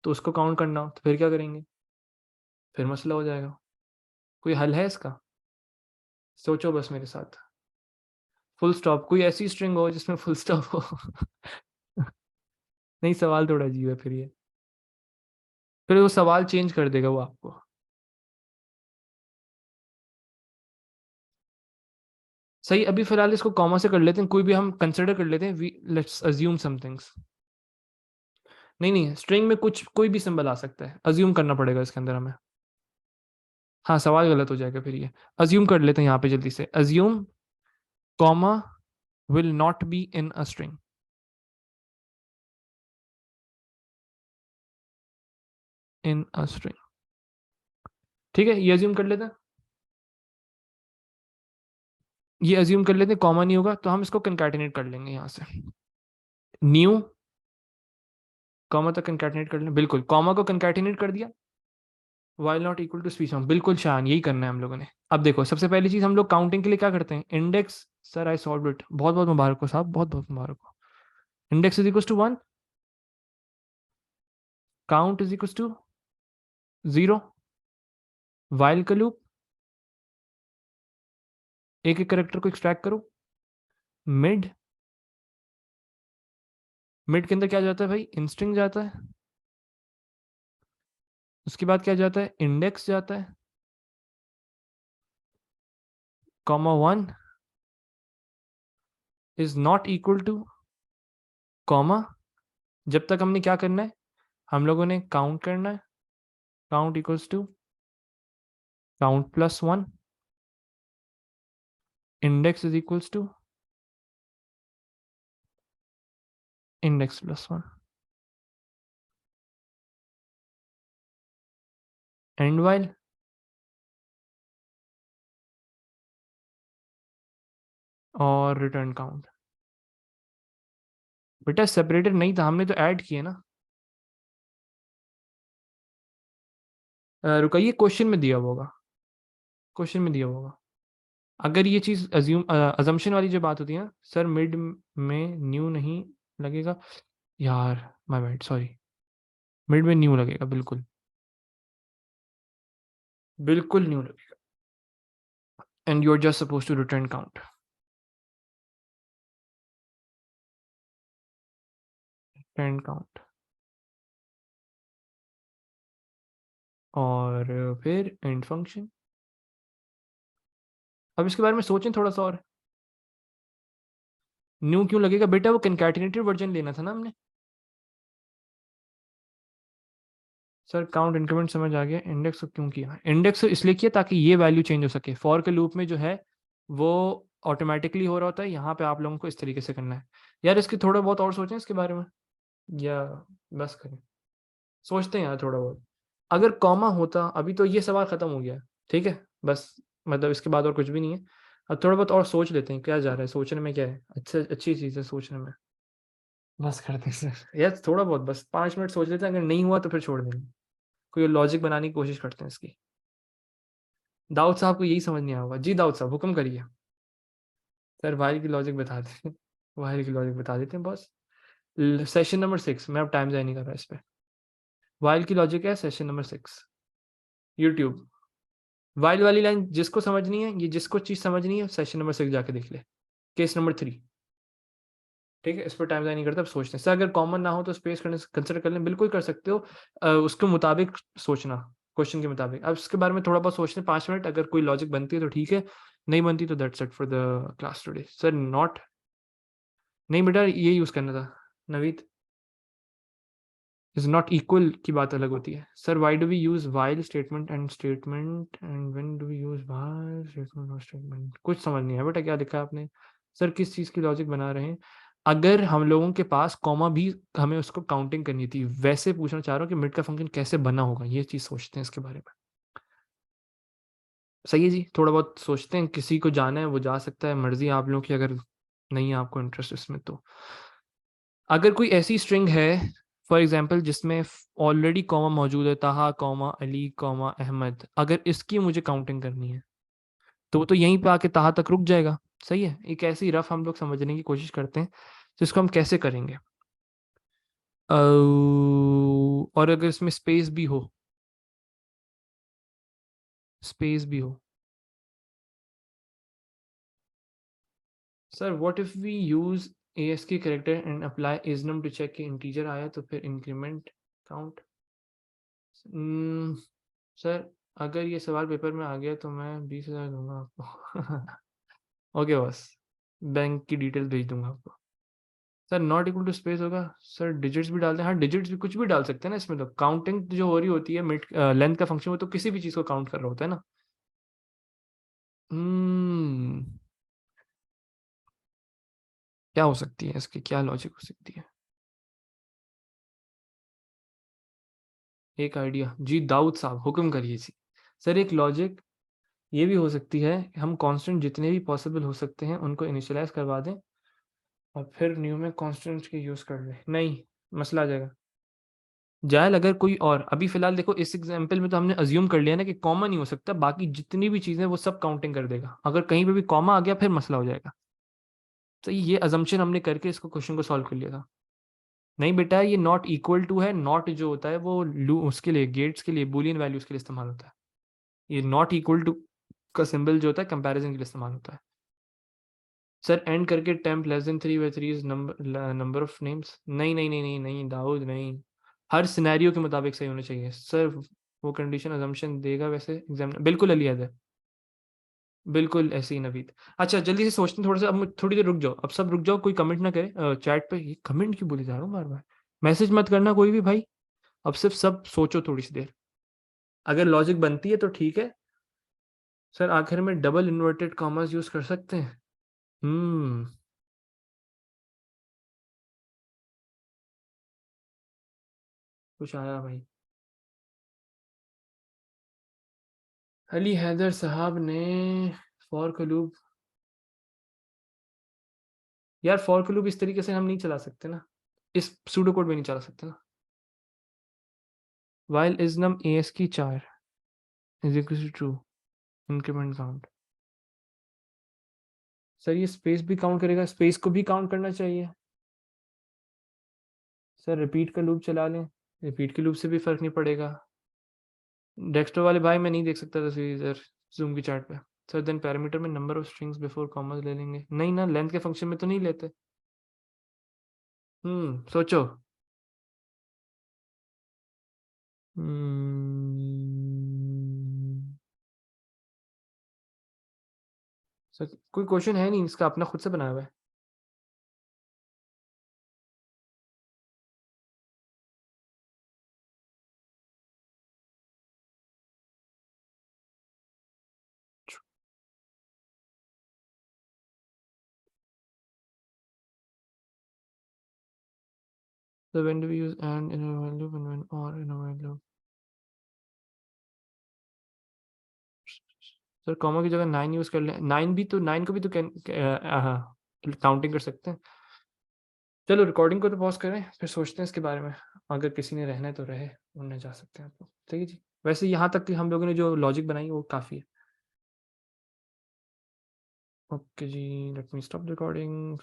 तो उसको काउंट करना हो, तो फिर क्या करेंगे, फिर मसला हो जाएगा। कोई हल है इसका? सोचो बस मेरे साथ। फुल स्टॉप, कोई ऐसी स्ट्रिंग हो जिसमें फुल स्टॉप हो। नहीं, सवाल थोड़ा अजीब है फिर ये। फिर वो सवाल चेंज कर देगा वो आपको। सही, अभी फिलहाल इसको कॉमा से कर लेते हैं, कोई भी हम कंसिडर कर लेते हैं, we let's assume some things. नहीं नहीं, स्ट्रिंग में कुछ कोई भी सिंबल आ सकता है, अज्यूम करना पड़ेगा इसके अंदर हमें। हाँ, सवाल गलत हो जाएगा फिर ये। अज्यूम कर लेते हैं यहाँ पे जल्दी से, assume comma will not be in a string. In a string, ठीक है, ये अज्यूम कर लेते हैं। ये अज्यूम कर लेते हैं कॉमा नहीं होगा, तो हम इसको कंकैटिनेट कर लेंगे यहाँ से। न्यू कॉमा तक कंकैटिनेट कर लें, बिल्कुल, कॉमा को कंकैटिनेट कर दिया, while not equal to speech on, बिल्कुल शान, यही करना है हम लोगों ने। अब देखो, सबसे पहली चीज हम लोग काउंटिंग के लिए क्या करते हैं, index. Sir I solve it, बहुत बहुत मुबारक हो साहब, बहुत बहुत मुबारक हो। Index is equal to 1, count is equal to 0, while का लूप, एक एक करेक्टर को एक्सट्रैक्ट करो, मिड, मिड के अंदर क्या जाता है भाई, इंस्ट्रिंग जाता है, उसके बाद क्या जाता है, इंडेक्स जाता है, comma 1 is not equal two comma, जब तक हमने क्या करना है, हम लोगों ने काउंट करना है, count equals to count plus 1, index is equals to index plus 1, end while, और रिटर्न काउंट। बेटा सेपरेटेड नहीं था, हमने तो ऐड किए ना। रुकाइए, क्वेश्चन में दिया हुआ होगा, क्वेश्चन में दिया हुआ होगा। अगर ये चीज़ अजम्पशन वाली जो बात होती है ना, सर मिड में न्यू नहीं लगेगा, यार माय बैड, सॉरी, मिड में न्यू लगेगा, बिल्कुल बिल्कुल न्यू लगेगा, and you are just suppose to return count, return count, और फिर एंड फंक्शन। अब इसके बारे में सोचें थोड़ा सा और, न्यू क्यों लगेगा बेटा, वो कंकैटिनेटेड वर्जन लेना था ना हमने। सर काउंट इंक्रीमेंट समझ आ गया, इंडेक्स को क्यों किया, इंडेक्स इसलिए किया ताकि ये वैल्यू चेंज हो सके, फॉर के लूप में जो है वो ऑटोमेटिकली हो रहा होता है, यहाँ पे आप लोगों को इस तरीके से करना है। यार इसकी थोड़ा बहुत और सोचें इसके बारे में, या बस करें, सोचते हैं यार थोड़ा बहुत। अगर कॉमा होता, अभी तो ये सवाल ख़त्म हो गया, ठीक है, बस, मतलब इसके बाद और कुछ भी नहीं है। अब थोड़ा बहुत और सोच लेते हैं, क्या जा रहा है सोचने में, क्या है, अच्छा अच्छी चीज़ है सोचने में। बस करते हैं सर, यार थोड़ा बहुत, बस 5 मिनट सोच लेते हैं, अगर नहीं हुआ तो फिर छोड़ देंगे, कोई लॉजिक बनाने की कोशिश करते हैं इसकी। दाऊद साहब को यही समझ नहीं आया होगा जी, दाऊद साहब हुक्म करिए। सर वाहिर की लॉजिक बता देते हैं, वाहिर की लॉजिक बता देते हैं बॉस। सेशन नंबर 6, मैं अब टाइम ज़ाया नहीं कर रहा इस पे। वाइल की लॉजिक है सेशन नंबर 6, यूट्यूब। वाइल वाली लाइन जिसको समझनी है, ये जिसको चीज़ समझनी है, सेशन नंबर 6 जाके देख ले, केस नंबर 3, ठीक है, इस पर टाइम ज़ाया नहीं करता, अब सोचते हैं सर, अगर कॉमन ना हो तो स्पेस करने कंसिडर कर लें, बिल्कुल कर सकते हो, उसके मुताबिक सोचना। क्वेश्चन के मुताबिक। अब इसके बारे में थोड़ा बहुत सोचते हैं 5 मिनट, अगर कोई लॉजिक बनती है तो ठीक है, नहीं बनती तो that's it for the class today. Sir not, नहीं बेटा ये यूज़ करना था नवीद, इज़ नॉट इक्वल की बात अलग होती है। Sir why do we use while statement and when do we use while statement और स्टेटमेंट? कुछ समझ नहीं आया बेटा क्या लिखा है आपने। सर किस चीज़ की लॉजिक बना रहे हैं? अगर हम लोगों के पास कॉमा भी हमें उसको काउंटिंग करनी थी, वैसे पूछना चाह रहा हूँ कि मिड का फंक्शन कैसे बना होगा, ये चीज़ सोचते हैं इसके बारे में। सही है जी, थोड़ा बहुत सोचते हैं, किसी को जाना है वो जा सकता है, मर्ज़ी आप लोगों की, अगर नहीं है आपको इंटरेस्ट इसमें तो। अगर कोई ऐसी स्ट्रिंग है फॉर एग्जांपल जिसमें ऑलरेडी कॉमा मौजूद है, ताहा कॉमा अली कॉमा अहमद, अगर इसकी मुझे काउंटिंग करनी है तो वो तो यहीं पे आके ताहा तक रुक जाएगा। सही है, एक ऐसी रफ हम लोग समझने की कोशिश करते हैं, जिसको हम कैसे करेंगे। और अगर इसमें स्पेस भी हो, स्पेस भी हो, sir what if we use ASCII character and apply isnum to check कि इंटीजर आया तो फिर इंक्रीमेंट काउंट। सर अगर ये सवाल पेपर में आ गया तो मैं 20,000 दूंगा आपको ओके बस, बैंक की डिटेल्स भेज दूंगा आपको। Sir not equal to space होगा, सर डिजिट्स भी डालते हैं, हाँ डिजिट्स भी कुछ भी डाल सकते हैं ना इसमें, तो काउंटिंग जो हो रही होती है मिड लेंथ का फंक्शन, वो तो किसी भी चीज़ को काउंट कर रहा होता है ना। हम्म क्या हो सकती है इसकी, क्या लॉजिक हो सकती है? एक आइडिया जी, दाऊद साहब हुक्म करिए जी। सर एक लॉजिक ये भी हो सकती है, हम कांस्टेंट जितने भी पॉसिबल हो सकते हैं उनको इनिशियलाइज करवा दें और फिर न्यू में कांस्टेंट के यूज कर लें। नहीं, मसला आ जाएगा। जायल अगर कोई और, अभी फिलहाल देखो इस एग्जांपल में तो हमने अज्यूम कर लिया ना कि कॉमा नहीं हो सकता, बाकी जितनी भी चीजें वो सब काउंटिंग कर देगा, अगर कहीं पे भी कॉमा आ गया फिर मसला हो जाएगा। तो ये अजम्पशन हमने करके इसको क्वेश्चन को सॉल्व कर लिया था। नहीं बेटा ये नॉट इक्वल टू है, नॉट जो होता है वो उसके लिए, गेट्स के लिए, बूलियन वैल्यूज के लिए इस्तेमाल होता है। ये नॉट इक्वल टू का सिंबल जो होता है कंपैरिजन के लिए इस्तेमाल होता है। सर एंड करके temp less than 3 where 3 is number of names. नहीं नहीं नहीं नहीं नहीं दाऊद नहीं, हर सिनेरियो के मुताबिक सही होना चाहिए सर, वो कंडीशन अजम्पशन देगा वैसे एग्जाम, बिल्कुल अली हैदर, बिल्कुल ऐसे ही नवीद। अच्छा जल्दी से सोचते हैं थोड़ा सा, अब थोड़ी देर रुक जाओ, अब सब रुक जाओ, कोई कमेंट ना करे चैट पे, ये कमेंट क्यों बोले जा रहा हूँ बार बार, मैसेज मत करना कोई भी भाई, अब सिर्फ सब सोचो थोड़ी सी देर, अगर लॉजिक बनती है तो ठीक है। सर आखिर में डबल इन्वर्टेड कॉमर्स यूज कर सकते हैं? हम्म कुछ आया भाई। अली हैदर साहब ने फॉर का लूप, यार फॉर का लूप इस तरीके से हम नहीं चला सकते ना, इस सूडो कोड में नहीं चला सकते ना। वाइल इज नम एस की 4 is equal to true, increment count. Sir ये स्पेस भी काउंट करेगा, स्पेस को भी काउंट करना चाहिए। सर रिपीट का लूप चला लें, रिपीट के लूप से भी फर्क नहीं पड़ेगा। डेस्कटॉप वाले भाई मैं नहीं देख सकता तस्वीर इधर जूम की चार्ट पे। सर देन पैरामीटर में number of strings before commerce ले लेंगे, नहीं ना लेंथ के फंक्शन में तो नहीं लेते। सोचो। हम्म सर कोई क्वेश्चन है नहीं, इसका अपना खुद से बनाया हुआ है। So when do we use and in a while loop and when or in a while loop? Sir comma की जगह 9 यूज कर लें, 9 भी तो, 9 को भी तो काउंटिंग कर सकते हैं। चलो रिकॉर्डिंग को तो पॉज करें, फिर सोचते हैं इसके बारे में, अगर किसी ने रहना है तो रहे, उन्हें जा सकते हैं आप लोग। ठीक है जी, वैसे यहाँ तक कि हम लोगों ने जो लॉजिक बनाई वो काफ़ी है। ओके जी, लेट मी स्टॉप रिकॉर्डिंग।